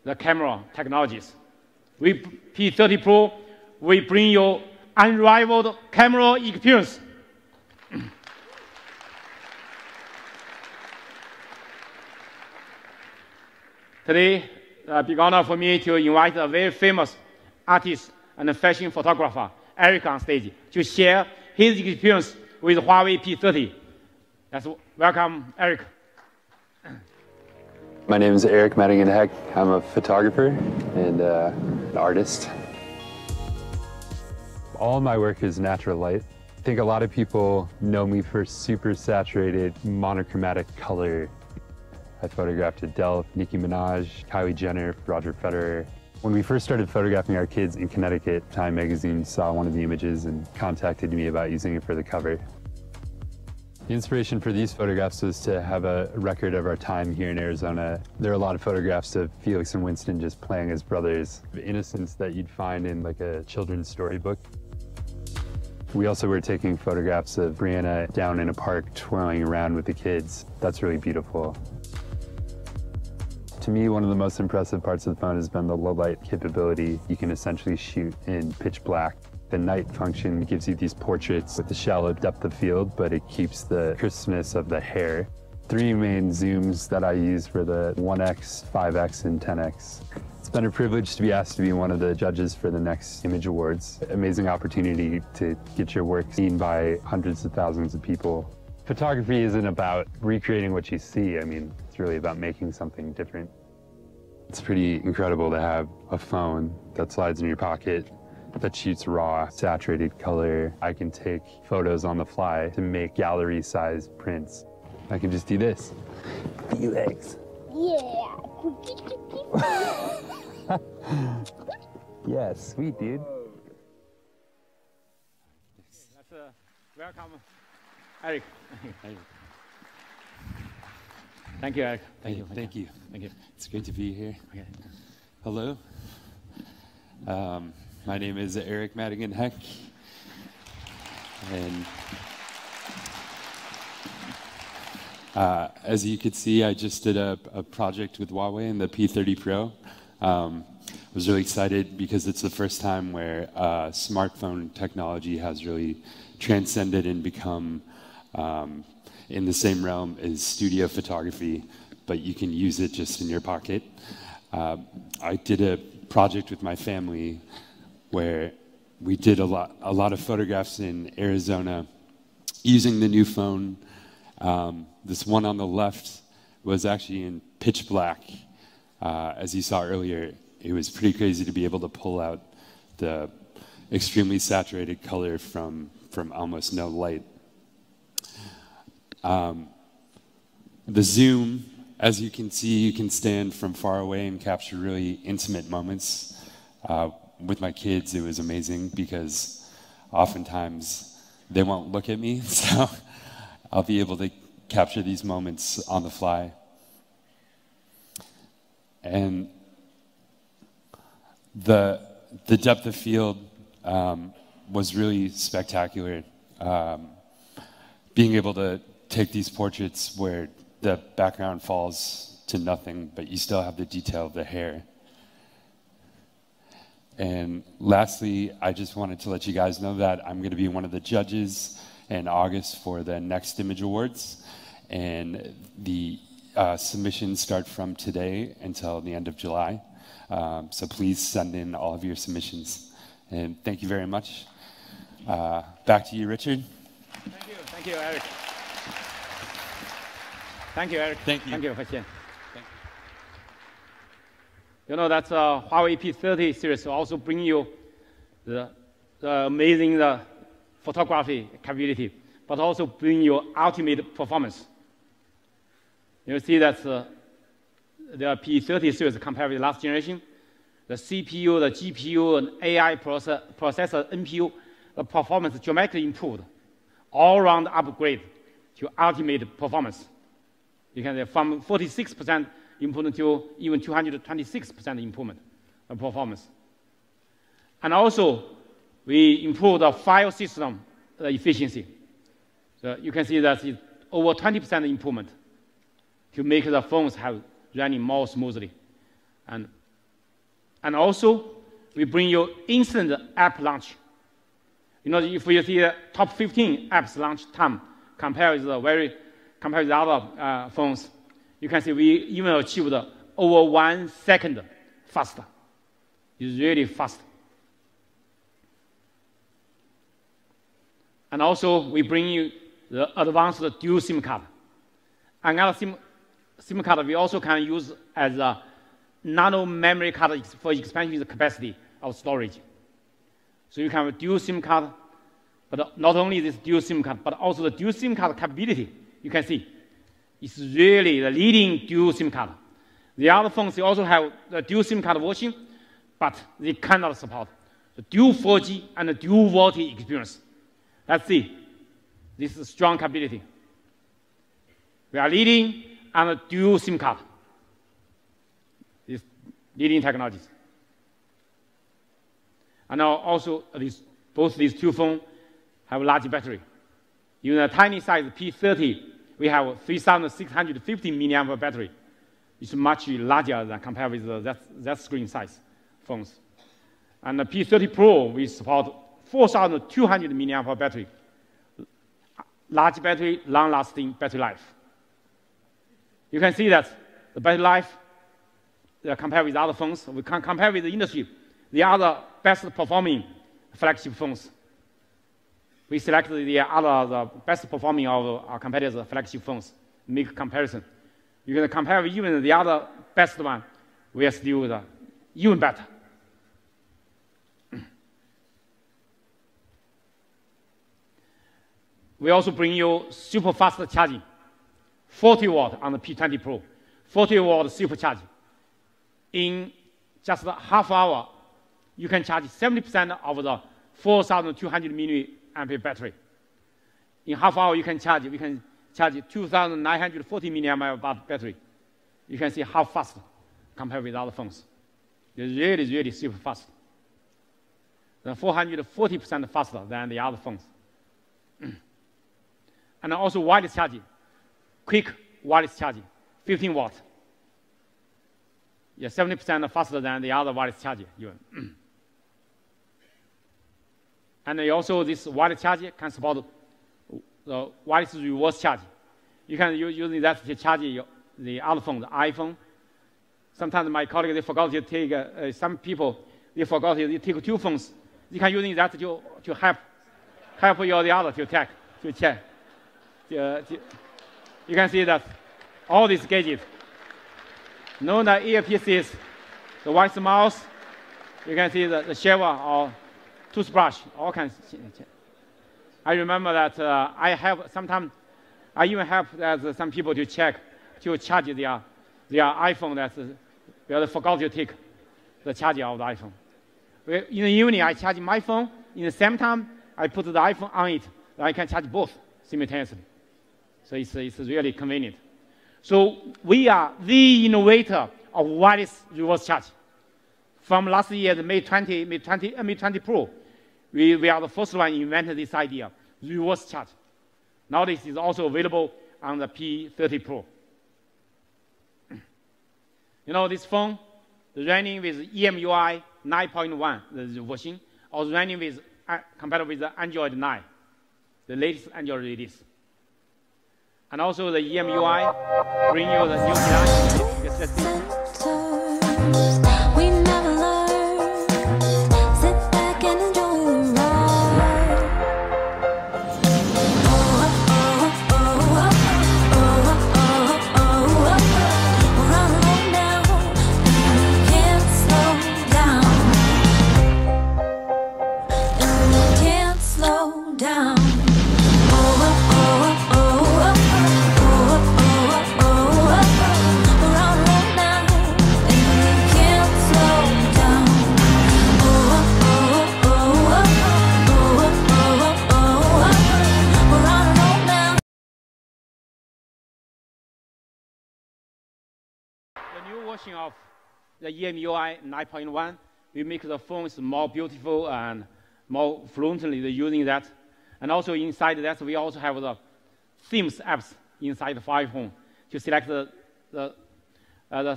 the camera technologies. With P30 Pro, we bring you unrivaled camera experience. Today, a big honor for me to invite a very famous artist and fashion photographer, Eric, on stage to share his experience with Huawei P30. Let's welcome Eric. My name is Eric Madigan-Heck. I'm a photographer and an artist. All my work is natural light. think a lot of people know me for super saturated monochromatic color. I photographed Adele, Nicki Minaj, Kylie Jenner, Roger Federer. When we first started photographing our kids in Connecticut, Time magazine saw one of the images and contacted me about using it for the cover. The inspiration for these photographs was to have a record of our time here in Arizona. There are a lot of photographs of Felix and Winston just playing as brothers, the innocence that you'd find in like a children's storybook. We also were taking photographs of Brianna down in a park twirling around with the kids. That's really beautiful. To me, one of the most impressive parts of the phone has been the low light capability. You can essentially shoot in pitch black. The night function gives you these portraits with the shallow depth of field, but it keeps the crispness of the hair. 3 main zooms that I use for the 1x, 5x, and 10x. It's been a privilege to be asked to be one of the judges for the next Image Awards. Amazing opportunity to get your work seen by hundreds of thousands of people. Photography isn't about recreating what you see. I mean, it's really about making something different. It's pretty incredible to have a phone that slides in your pocket, that shoots raw, saturated color. I can take photos on the fly to make gallery-sized prints. I can just do this. Few legs. Yeah. Yeah, sweet, dude. That's welcome, Eric. Thank you, Eric. Thank you. Thank you. It's great to be here. Okay. Hello. My name is Eric Madigan Heck, and as you could see, I just did a project with Huawei in the P30 Pro. I was really excited because it's the first time where smartphone technology has really transcended and become in the same realm as studio photography, but you can use it just in your pocket. I did a project with my family where we did a lot of photographs in Arizona using the new phone. This one on the left was actually in pitch black. As you saw earlier, it was pretty crazy to be able to pull out the extremely saturated color from almost no light. The zoom, as you can see, you can stand from far away and capture really intimate moments. With my kids, it was amazing because oftentimes they won't look at me, so I'll be able to capture these moments on the fly. And the depth of field was really spectacular. Being able to take these portraits where the background falls to nothing, but you still have the detail of the hair. And lastly, I just wanted to let you guys know that I'm going to be one of the judges in August for the next Image Awards. And the submissions start from today until the end of July. So please send in all of your submissions. And thank you very much. Back to you, Richard. Thank you, Eric. Thank you, Eric. Thank you. Thank you, Huixian. You know that Huawei P30 series also bring you the amazing photography capability, but also bring you ultimate performance. You see that the P30 series compared with last generation, the CPU, the GPU, and AI processor, NPU, the performance dramatically improved, all-round upgrade to ultimate performance. You can say from 46% improvement to even 226% improvement of performance. And also, we improved the file system efficiency. So you can see that it's over 20% improvement to make the phones have running more smoothly. And also, we bring you instant app launch. You know, if you see the top 15 apps launch time compared with other phones, you can see we even achieved over 1 second faster. It's really fast. And also, we bring you the advanced dual SIM card. Another SIM card we also can use as a nano memory card for expanding the capacity of storage. So you can have a dual SIM card But not only this dual SIM card, but also the dual SIM card capability. You can see it's really the leading dual SIM card. The other phones they also have the dual SIM card version, but they cannot support the dual 4G and the dual VoLTE experience. Let's see. This is strong capability. We are leading on the dual SIM card. These leading technologies. And now also both these two phones have large battery. In a tiny size P30, we have 3,650 milliamp battery. It's much larger than compared with that screen size phones. And the P30 Pro, we support 4,200 milliamp battery. Large battery, long-lasting battery life. You can see that the battery life, compared with other phones, we can compare with the industry, the other best performing flagship phones. We selected the best performing of our competitors' flagship phones, make a comparison. You can compare with even the other best one, we are still even better. We also bring you super fast charging, 40 watt on the P20 Pro, 40 watt supercharge. In just a half hour, you can charge 70% of the 4,200 milliamp battery. In half hour, we can charge 2,940 milliamp battery. You can see how fast compared with other phones. It's really, really super fast. 440% faster than the other phones. And also wireless charging, quick wireless charging, 15 watts. Yeah, 70% faster than the other wireless charging. And also this wireless charger can support the wireless reverse charging. You can use that to charge the other phone, the iPhone. Sometimes my colleagues, they forgot to take, some people, they forgot to take two phones. You can use that to help the other to check. You can see that all these gadgets, no the earpieces, the wireless mouse, you can see the shower or toothbrush, all kinds. I remember that sometimes I even help some people to charge their iPhone that they forgot to take the charger of the iPhone. In the evening, I charge my phone. In the same time, I put the iPhone on it. I can charge both simultaneously. So it's really convenient. So we are the innovator of wireless reverse charge. From last year, the May 20 Pro, we are the first one who invented this idea, reverse charge. Now this is also available on the P30 Pro. You know, this phone running with EMUI 9.1, the version, or running with compared with the Android 9, the latest Android release. And also the EMUI bring you the new design. We never learn. Sit back and enjoy the ride. We're on alone now, and we can't slow down. And we can't slow down. Of the EMUI 9.1, we make the phones more beautiful and more fluently using that. And also inside that, we also have the themes apps inside the iPhone to select the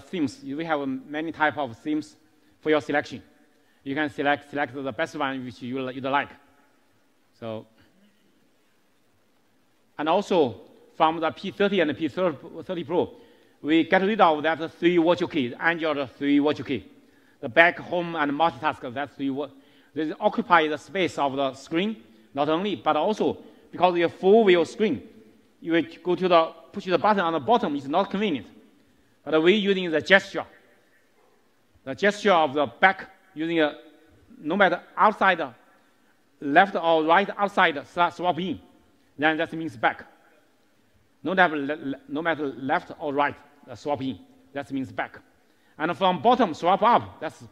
themes. We have many types of themes for your selection. You can select the best one which you like. So, and also from the P30 and the P30 Pro, we get rid of that 3 virtual key, Android 3 virtual key. The back, home, and multitask, that 3 they occupy the space of the screen, not only, but also because your full view screen, you will go to push the button on the bottom is not convenient. But we're using the gesture of the back, using no matter outside left or right outside swap in, then that means back. No matter left or right swap in, that means back. And from bottom swap up, that's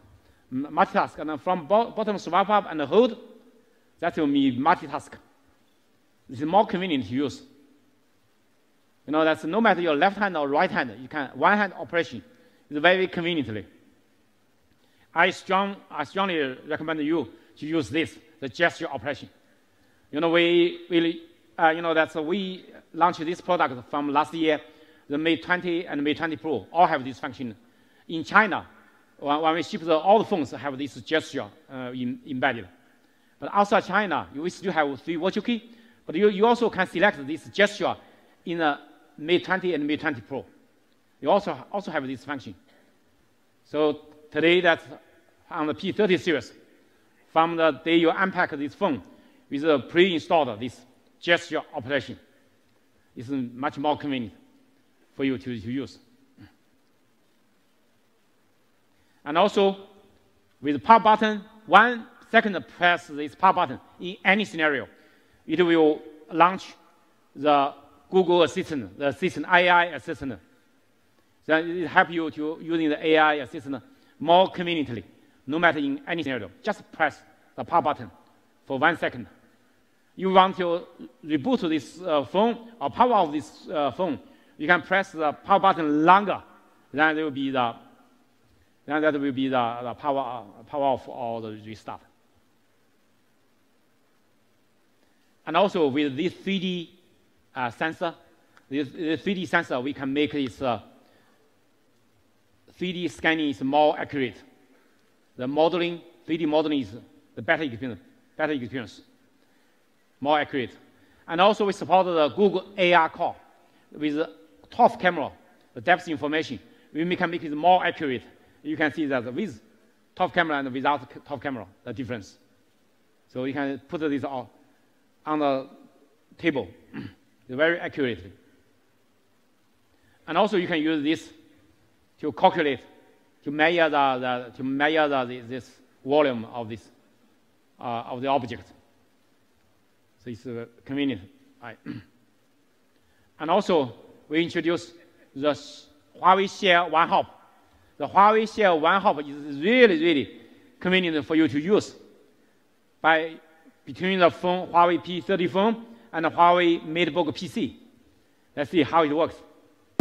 multitask. And from bottom swap up and hold, that will be multitask. This is more convenient to use. You know, that's no matter your left hand or right hand, you can one-hand operation. It's very conveniently. I strongly recommend you to use this, the gesture operation. You know, we launched this product from last year. The Mate 20 and Mate 20 Pro all have this function. In China, when we ship all the phones have this gesture embedded. But outside China, we still have 3 virtual key, but you also can select this gesture in the Mate 20 and Mate 20 Pro. You also have this function. So today, that's on the P30 series. From the day you unpack this phone with a pre-installed this gesture operation, it's much more convenient for you to use. And also, with the power button, 1 second press this power button in any scenario, it will launch the Google Assistant, the Assistant AI Assistant. Then it helps you to using the AI Assistant more conveniently, no matter in any scenario. Just press the power button for 1 second. You want to reboot this phone or power off this phone, you can press the power button longer. Then there will be the power off or the restart. And also with this 3D sensor, this 3D sensor, we can make this 3D scanning is more accurate. The modeling, 3D modeling is the better experience, more accurate. And also we support the Google AR core with the top camera, the depth information. We can make it more accurate. You can see that with top camera and without top camera, the difference. So you can put this on the table very accurately. And also you can use this to calculate, to measure this volume of this of the object. So it's convenient. Right. And also we introduced the Huawei Share One Hop. The Huawei Share One Hop is really convenient for you to use between the phone, Huawei P30 phone and the Huawei MateBook PC. Let's see how it works.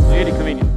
Really convenient.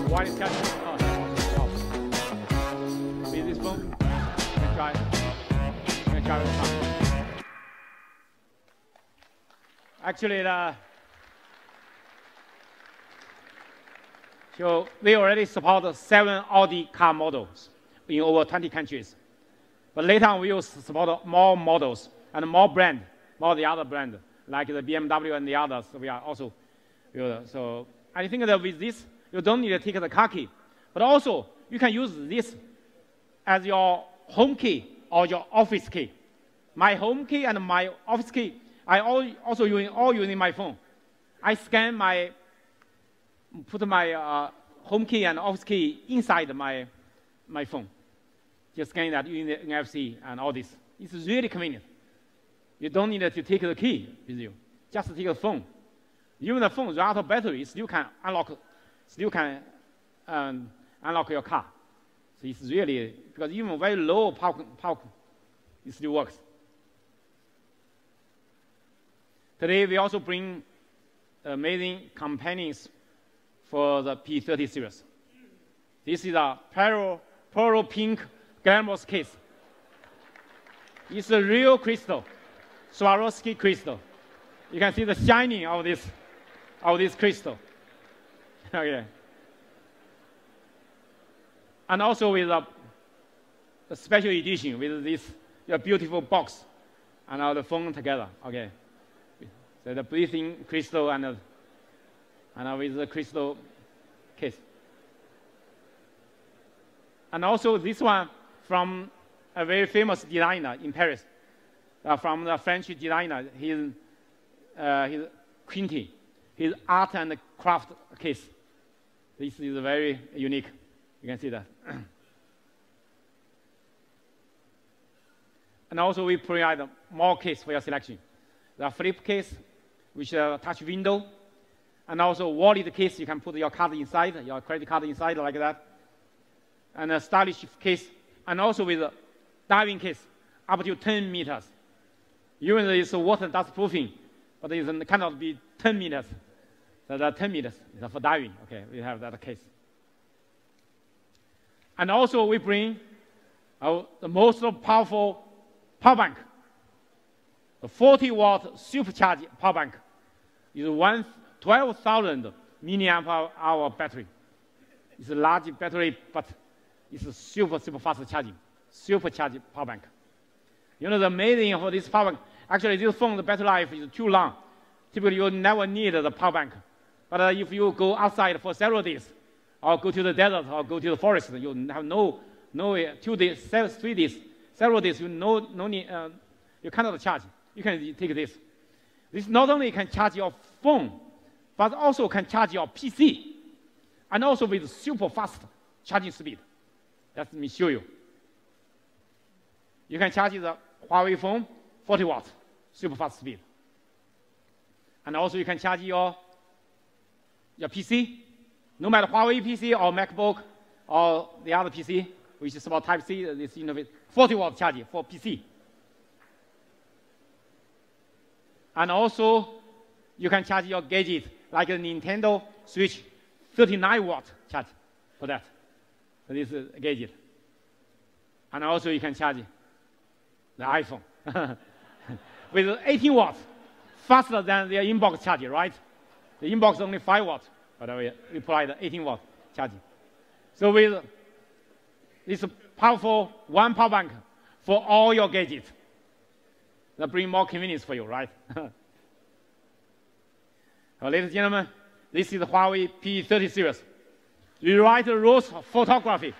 While it's catching, with this phone, I'm gonna try this one. Actually, So we already support 7 Audi car models in over 20 countries. But later on, we will support more models and more brand, more the other brand, like the BMW and the others. We are also, so I think that with this, you don't need to take the car key, but also you can use this as your home key or your office key. My home key and my office key, I also using my phone. I scan put my home key and office key inside my phone. Just scan that using the NFC and all this. It's really convenient. You don't need to take the key with you. Just take the phone. Even the phone run out of battery, still can unlock your car. So it's really, because even very low power, it still works. Today we also bring amazing companions for the P30 series. This is a pearl pink glamorous case. It's a real crystal, Swarovski crystal. You can see the shining of this crystal. Okay. And also with a special edition with this beautiful box and all the phone together. Okay. So the breathing crystal and with the crystal case. And also this one from a very famous designer in Paris, from the French designer, his Quinty, his art and craft case. This is very unique. You can see that. And also we provide more case for your selection. The flip case, which is a touch window, and also wallet case, you can put your card inside, your credit card inside like that, and a stylish case, and also with a diving case up to 10 meters. Even though it's water dust proofing, but it cannot be 10 meters. So that 10 meters is for diving. Okay, we have that case. And also we bring the most powerful power bank. The 40-watt supercharged power bank is 12,000 milliamp hour battery. It's a large battery, but it's super fast charging, supercharged power bank. You know, the amazing for this power bank, actually this phone, the battery life is too long. Typically, you never need the power bank. But if you go outside for several days, or go to the desert, or go to the forest, you have no 2 days, 3 days, several days, you no need, you cannot charge. You can take this. This not only can charge your phone, but also can charge your PC, and also with super fast charging speed. Let me show you. You can charge the Huawei phone 40 watts, super fast speed. And also you can charge your PC, no matter Huawei PC or MacBook or the other PC, which is about Type-C, this interface, 40 watt charging for PC. And also, you can charge your gadget, like a Nintendo Switch, 39 watt charge for that. So this is a gadget. And also you can charge the iPhone with 18 watts, faster than the inbox charger, right? The inbox is only 5 watts, but we provide 18 watt charging. So with this powerful one power bank for all your gadgets, that bring more convenience for you, right? Ladies and gentlemen, this is the Huawei P30 series. Rewrite the rules of photography.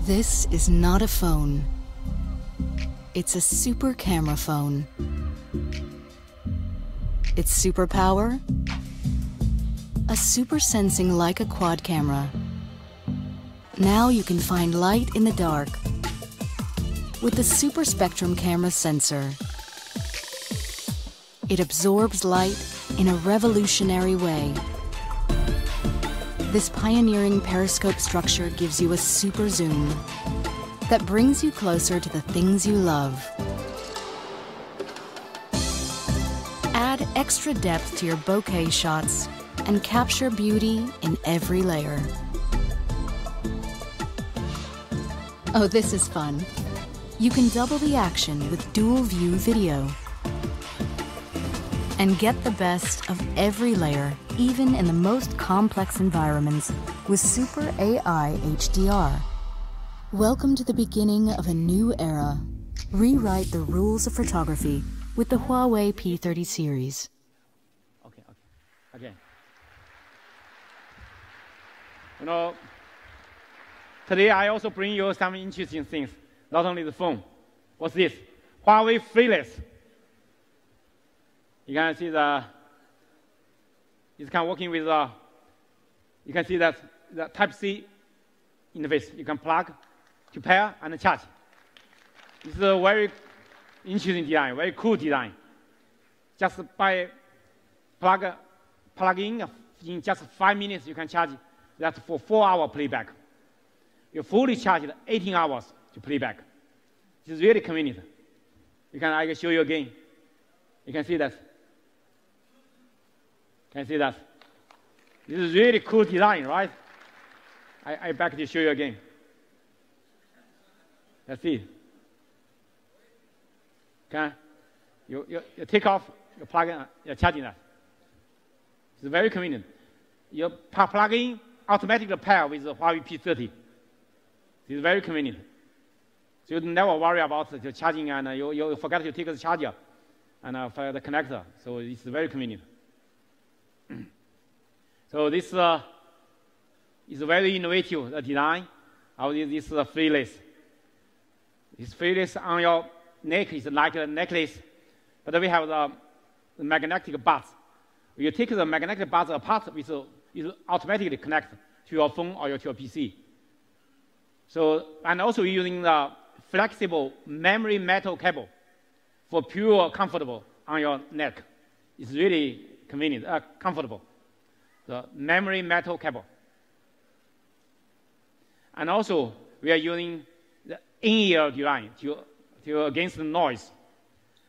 This is not a phone. It's a super camera phone. Its superpower? A super sensing Leica quad camera. Now you can find light in the dark with the Super Spectrum camera sensor. It absorbs light in a revolutionary way. This pioneering periscope structure gives you a super zoom that brings you closer to the things you love. Add extra depth to your bokeh shots and capture beauty in every layer. Oh, this is fun. You can double the action with dual view video. And get the best of every layer, even in the most complex environments, with Super AI HDR. Welcome to the beginning of a new era. Rewrite the rules of photography with the Huawei P30 series. Okay. Again. You know, today I also bring you some interesting things, not only the phone. What's this? Huawei Fearless. You can see it's kind of working with you can see that the Type-C interface. You can plug to pair and charge. It's a very interesting design, very cool design. Just by plug in just 5 minutes, you can charge that for 4-hour playback. You fully charged 18 hours to playback. It's really convenient. I can show you again. You can see that. Can you see that? This is really cool design, right? I back to show you again. Let's see. Okay, you take off, you plug in, you're charging that. It's very convenient. You plug in, automatically pair with the Huawei P30. It's very convenient. So you never worry about the charging and you forget to take the charger and for the connector. So it's very convenient. So this is a very innovative design of this Fearless. This Fearless on your neck is like a necklace, but we have the magnetic buds. You take the magnetic buds apart, it automatically connect to your phone or to your PC. So, and also using the flexible memory metal cable for pure comfortable on your neck. It's really convenient, comfortable. The memory metal cable. And also, we are using the in-ear design to against the noise.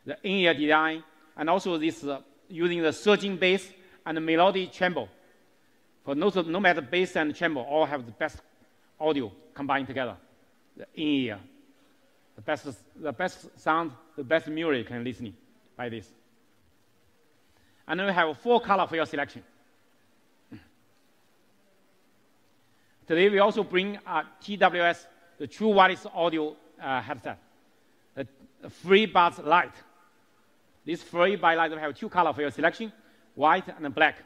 The in-ear design, and also this using the surging bass and the melodic tremble. For no matter bass and tremble, all have the best audio combined together. The in-ear, the best sound, the best music can listen by this. And then we have 4 colors for your selection. Today we also bring TWS, the True Wireless Audio headset, the FreeBuds Lite. This FreeBuds Lite will have 2 colors for your selection, white and black.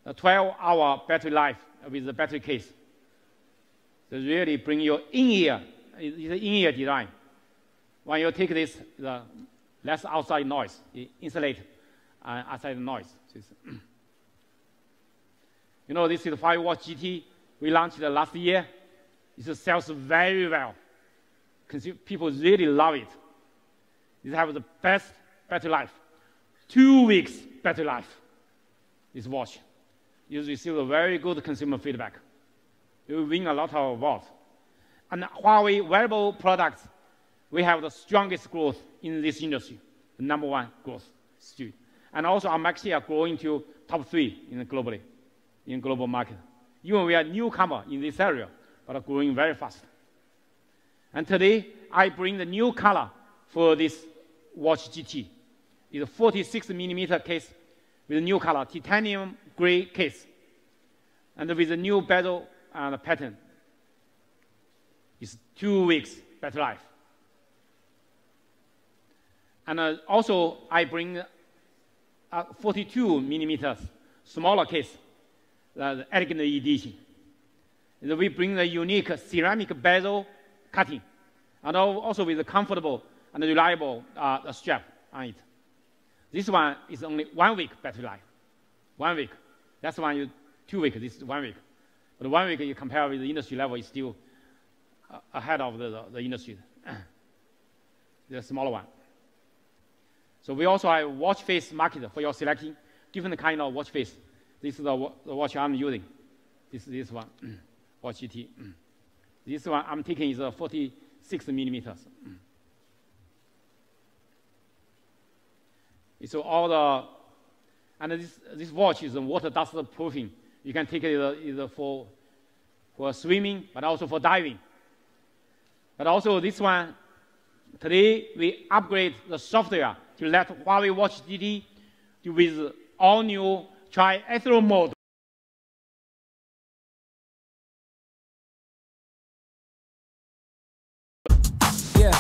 A 12-hour battery life with the battery case. So really bring your in-ear, it's an in-ear design. When you take this, the less outside noise, it insulate outside noise. You know, this is the 5-watt GT. We launched it last year. It sells very well. People really love it. It has the best battery life. 2 weeks battery life. This watch. You receive a very good consumer feedback. You win a lot of awards. And Huawei wearable products, we have the strongest growth in this industry. The #1 growth. And also our market share growing to top 3 globally, in global market. Even we are newcomer in this area, but are growing very fast. And today, I bring the new color for this watch GT. It's a 46mm case with a new color, titanium gray case, and with a new bezel pattern. It's 2 weeks battery life. And also, I bring a 42mm smaller case, the elegant edition. And we bring the unique ceramic bezel cutting, and also with a comfortable and reliable strap on it. This one is only 1 week battery life. 1 week. That's one 2 weeks. This is 1 week. But 1 week you compare with the industry level is still ahead of the industry. The smaller one. So we also have watch face market for your selecting different kind of watch face. This is the watch I'm using. This one, watch GT. This one I'm taking is 46mm. So all the, and this watch is water dust proofing. You can take it either for swimming, but also for diving. But also this one, today we upgrade the software to let Huawei Watch GT with all new triathletic mode. Yeah.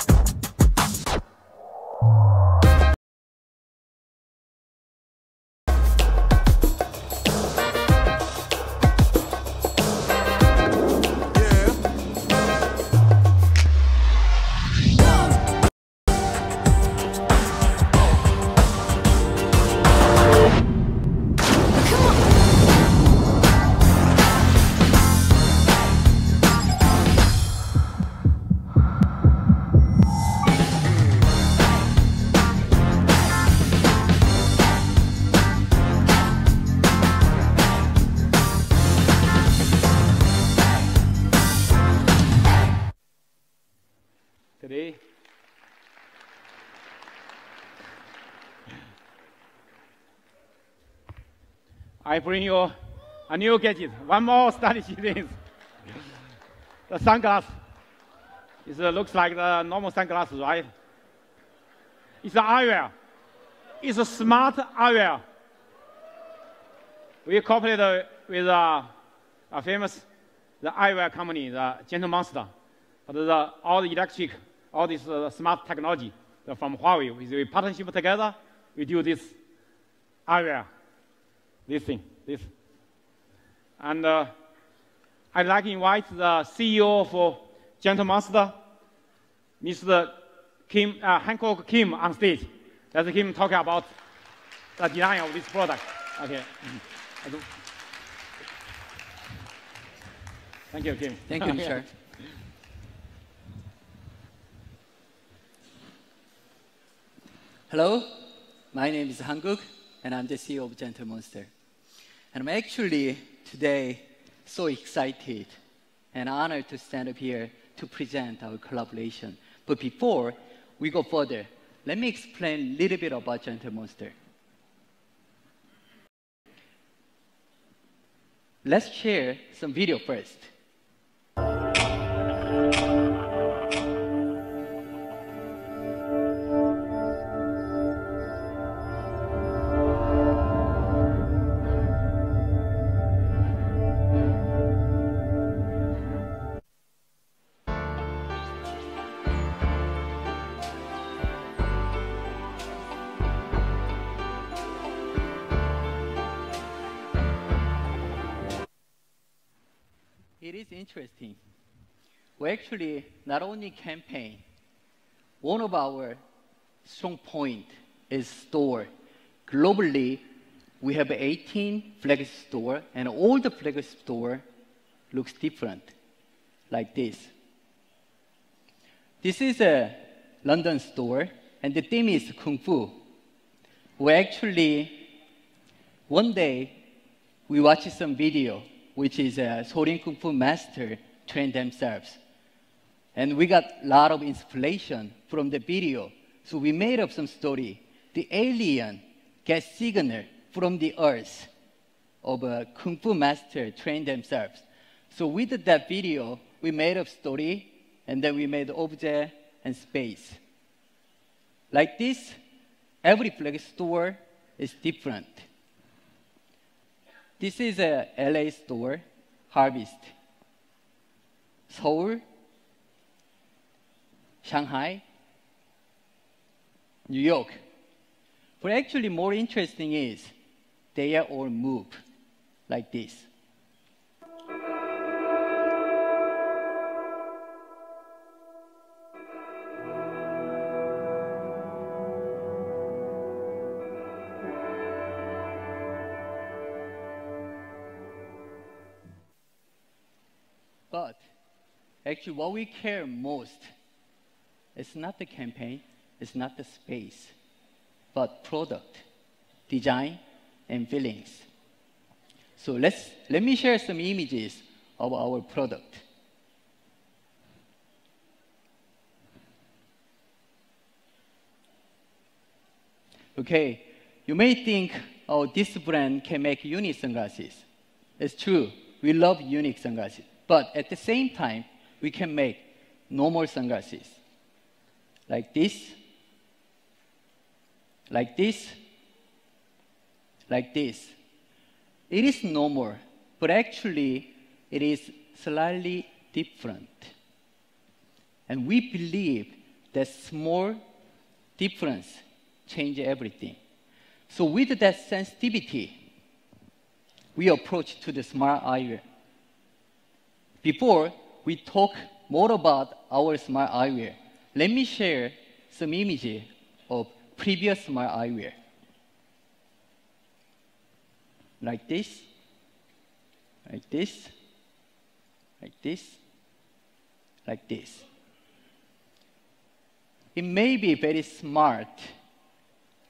Today, I bring you a new gadget, one more stylish thing. The sunglass. It looks like the normal sunglasses, right? It's an eyewear. It's a smart eyewear. We cooperated with a famous eyewear company, the Gentle Monster. But all the electric, all this smart technology from Huawei, we partnership together, we do this eyewear, this thing, this. And I'd like to invite the CEO of Gentle Monster, Mr. Hancock Kim, on stage. Let him talk about the design of this product. Okay. Thank you, Kim. Thank you, Michelle. Hello, my name is Hankook, and I'm the CEO of Gentle Monster. And I'm actually today so excited and honored to stand up here to present our collaboration. But before we go further, let me explain a little bit about Gentle Monster. Let's share some video first. It is interesting. We actually not only campaign, one of our strong points is store. Globally, we have 18 flagship stores, and all the flagship stores looks different, like this. This is a London store, and the theme is Kung Fu. We actually, one day, we watched some video which is Sorin Kung Fu master train themselves. And we got a lot of inspiration from the video. So we made up some story. The alien gets signal from the earth of a Kung Fu master train themselves. So with that video, we made up story, and then we made object and space. Like this, every flag store is different. This is a LA store, Harvest. Seoul, Shanghai, New York. But actually more interesting is they are all moved like this. But actually what we care most is not the campaign, it's not the space, but product, design, and feelings. So let me share some images of our product. Okay, you may think, oh, this brand can make unique sunglasses. It's true, we love unique sunglasses. But at the same time, we can make normal sunglasses. Like this, like this. It is normal, but actually it is slightly different. And we believe that small difference change everything. So with that sensitivity, we approach to the smart eyewear. Before we talk more about our smart eyewear, let me share some images of previous smart eyewear. Like this, like this, like this, like this. It may be very smart,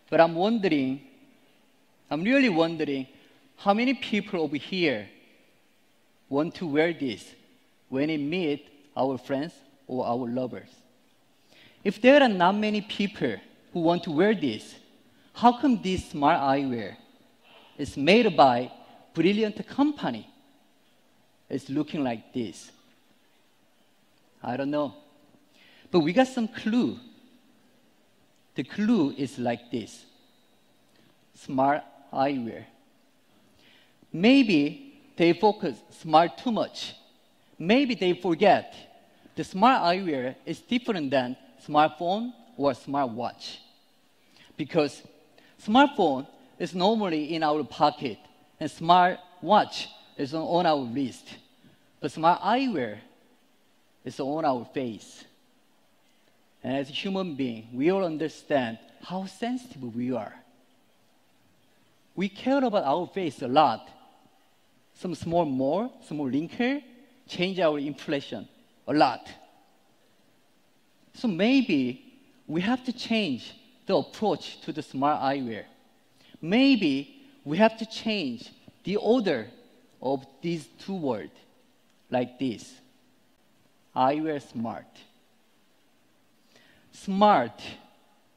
but I'm really wondering how many people over here want to wear this when we meet our friends or our lovers. If there are not many people who want to wear this, how come this smart eyewear is made by brilliant company? It's looking like this. I don't know. But we got some clue. The clue is like this. Smart eyewear. Maybe they focus smart too much. Maybe they forget the smart eyewear is different than smartphone or smartwatch. Because smartphone is normally in our pocket and smartwatch is on our wrist. But smart eyewear is on our face. And as a human being, we all understand how sensitive we are. We care about our face a lot. Some small more, small wrinkle, change our impression a lot. So maybe we have to change the approach to the smart eyewear. Maybe we have to change the order of these two words, like this. Eyewear smart. Smart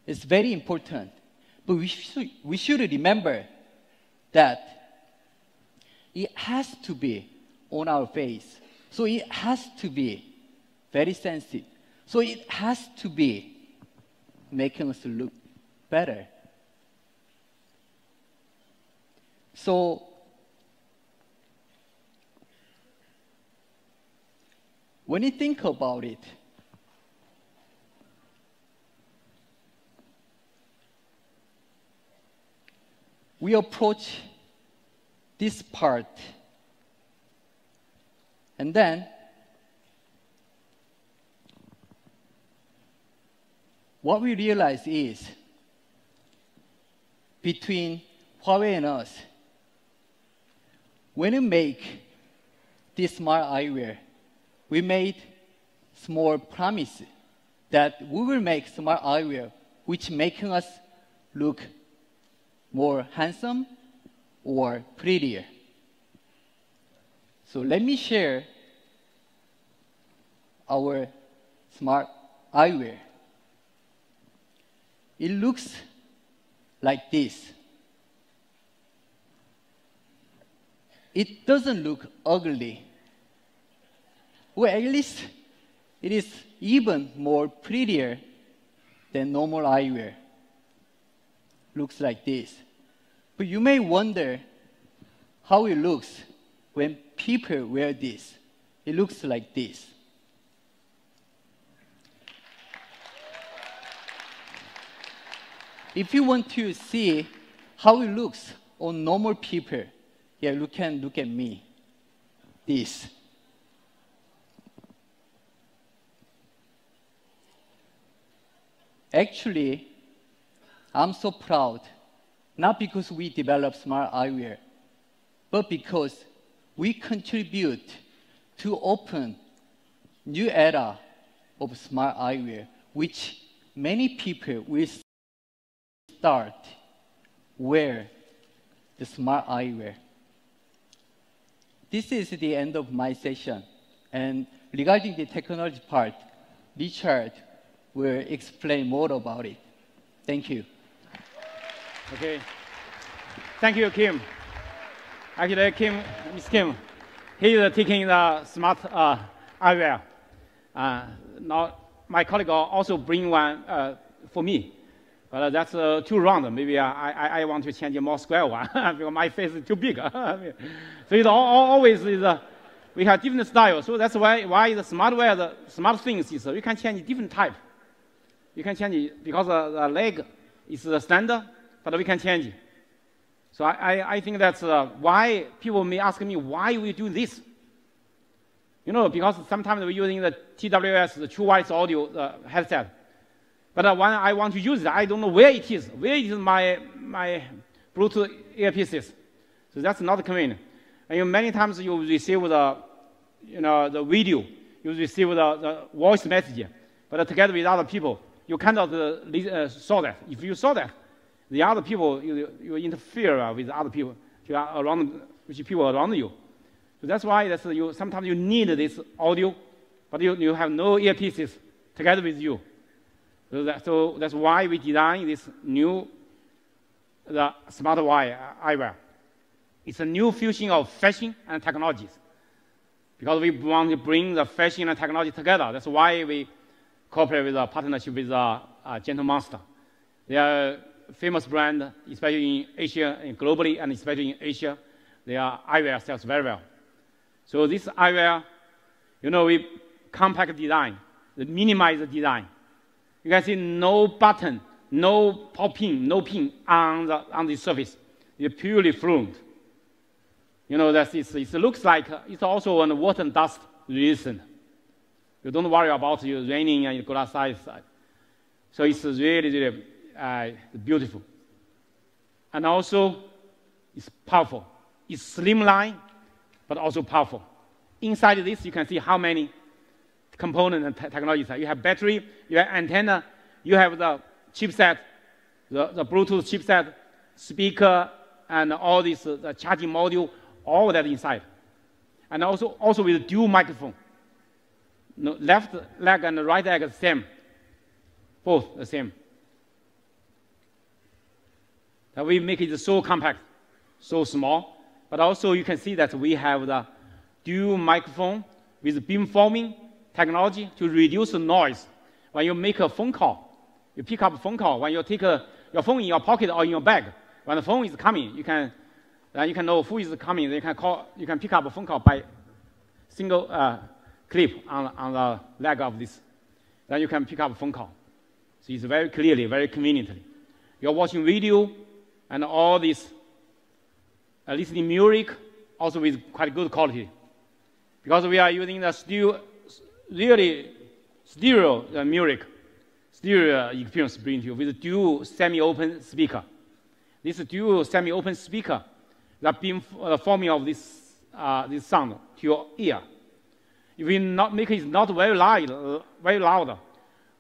is very important, but we should remember that it has to be on our face. So it has to be very sensitive. So it has to be making us look better. So when you think about it, we approach this part, and then what we realize is between Huawei and us, when we make this smart eyewear, we made small promise that we will make smart eyewear which making us look more handsome or prettier. So let me share our smart eyewear. It looks like this. It doesn't look ugly. Well, at least it is even more prettier than normal eyewear. Looks like this. But you may wonder how it looks when people wear this. It looks like this. If you want to see how it looks on normal people, yeah, you can look at me. This. Actually, I'm so proud, not because we developed smart eyewear, but because we contribute to open new era of smart eyewear, which many people will start wear the smart eyewear. This is the end of my session. And regarding the technology part, Richard will explain more about it. Thank you. Okay. Thank you, Kim. Actually, Miss Kim, he is taking the smart eyewear. Now, my colleague also bring one for me. But that's too round. Maybe I want to change a more square one because my face is too big. So it's always is we have different styles. So that's why the smartware, the smart things is you can change different type. You can change it because the leg is the standard, but we can change it. So I think that's why people may ask me why we do this. You know, because sometimes we're using the TWS, the True Wireless Audio headset. But when I want to use it, I don't know where it is. Where is my Bluetooth earpieces? So that's not convenient. And many times you receive the video, you receive the voice message, but together with other people, you cannot saw that. If you saw that, the other people you interfere with other people people around you. So that's why sometimes you need this audio, but you have no earpieces together with you. So that's why we designed this the smart eyewear. It's a new fusion of fashion and technologies. Because we want to bring the fashion and technology together. That's why we cooperate with a partnership with Gentle Monster. They are a famous brand, especially in Asia and globally, and especially in Asia. Their eyewear sells very well. So this eyewear, we compact design, minimize the design. You can see no button, no pin, no pin on the surface. It's purely fluent. It looks like it's also on water and dust resistant. You don't worry about you raining and you go outside. So it's really, really beautiful. And also, it's powerful. It's slimline, but also powerful. Inside this, you can see how many components and technologies. You have battery, you have antenna, you have the chipset, the Bluetooth chipset, speaker, and all this the charging module, all that inside. And also with dual microphone. Left leg and right leg is the same. Both the same. And we make it so compact, so small. But also you can see that we have the dual microphone with beamforming technology to reduce the noise. When you make a phone call, you pick up a phone call. When you take your phone in your pocket or in your bag, when the phone is coming, you can know who is coming. You can pick up a phone call by single clip on the leg of this. Then you can pick up a phone call. So it's very clearly, very conveniently. You're watching video and all this listening music, also with quite good quality. Because we are using the really stereo music, stereo experience bring to you with dual semi-open speaker. This dual semi-open speaker that beam forming of this sound to your ear. If you not make it not very loud,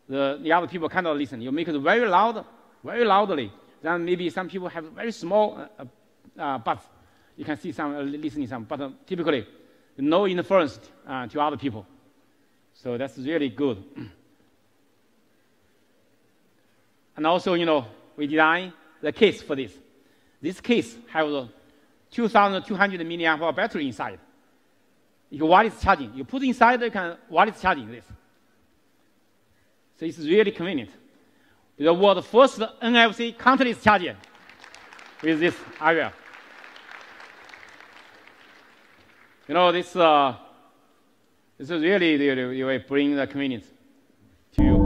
the other people cannot listen. You make it very loud, very loudly. Then maybe some people have very small buds. You can see some listening some, but typically no interference to other people. So that's really good. And also, we designed the case for this. This case has a 2,200 milliamp hour battery inside. You can wireless charging. You put inside, you can wireless charging this. So it's really convenient. The world's first NFC contactless charger with this eyewear. This is really bring the convenience to you.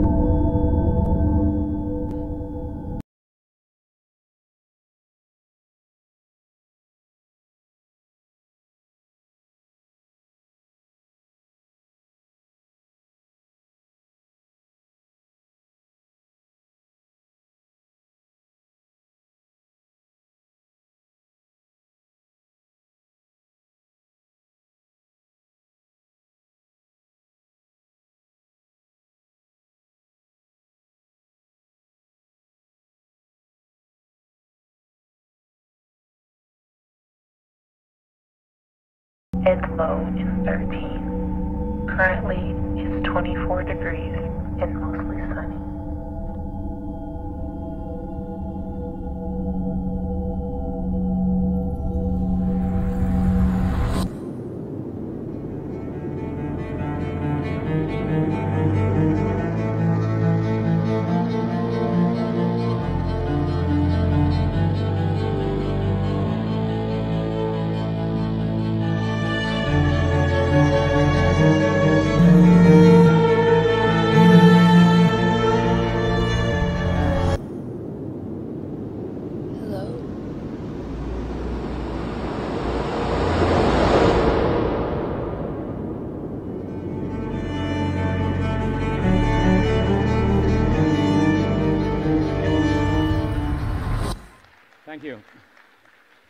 Its low is 13. Currently is 24 degrees and mostly sunny.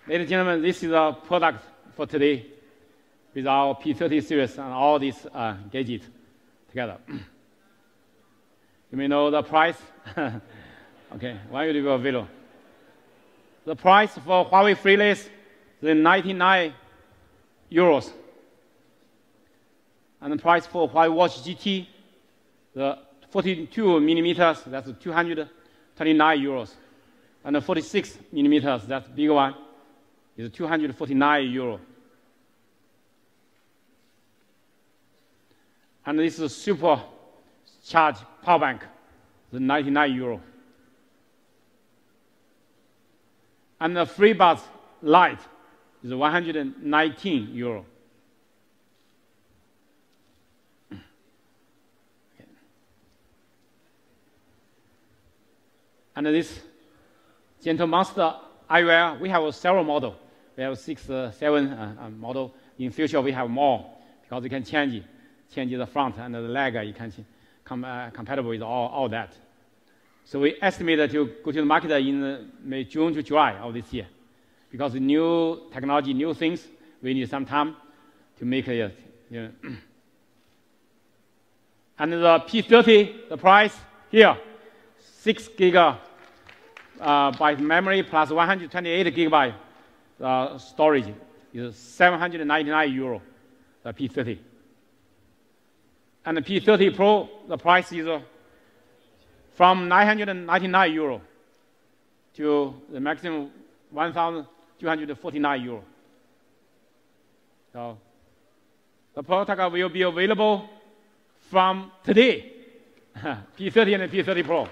Ladies and gentlemen, this is our product for today with our P30 series and all these gadgets together. You may know the price. Okay, why you do a video? The price for Huawei Freeless is 99 euros. And the price for Huawei Watch GT, the 42 millimeters, that's 229 euros. And the 46 millimeters, that's the bigger one, is 249 euro. And this is a super charge power bank, the 99 euro. And the FreeBuds Lite is 119 euro. Okay. And this Gentle Monster eyewear, we have several models. We have 6, 7 model. In future, we have more because you can change the front and the leg. You can compatible with all that. So we estimate to go to the market in June to July of this year. Because new technology, new things, we need some time to make it. You know. And the P30, the price here, 6 GB byte memory plus 128 GB storage is 799 euro, the P30. And the P30 Pro, the price is from 999 euro to the maximum 1,249 euro. So the product will be available from today, P30 and the P30 Pro.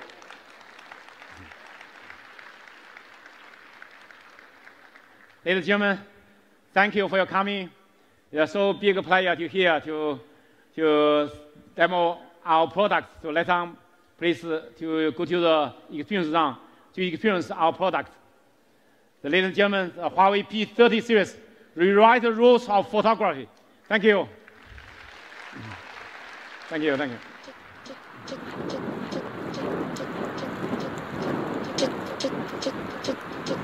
Ladies and gentlemen, thank you for your coming. You're so big a pleasure to here to demo our products. So let them please to go to the experience zone to experience our product. The ladies and gentlemen, the Huawei P30 series rewrite the rules of photography. Thank you. Thank you. Thank you.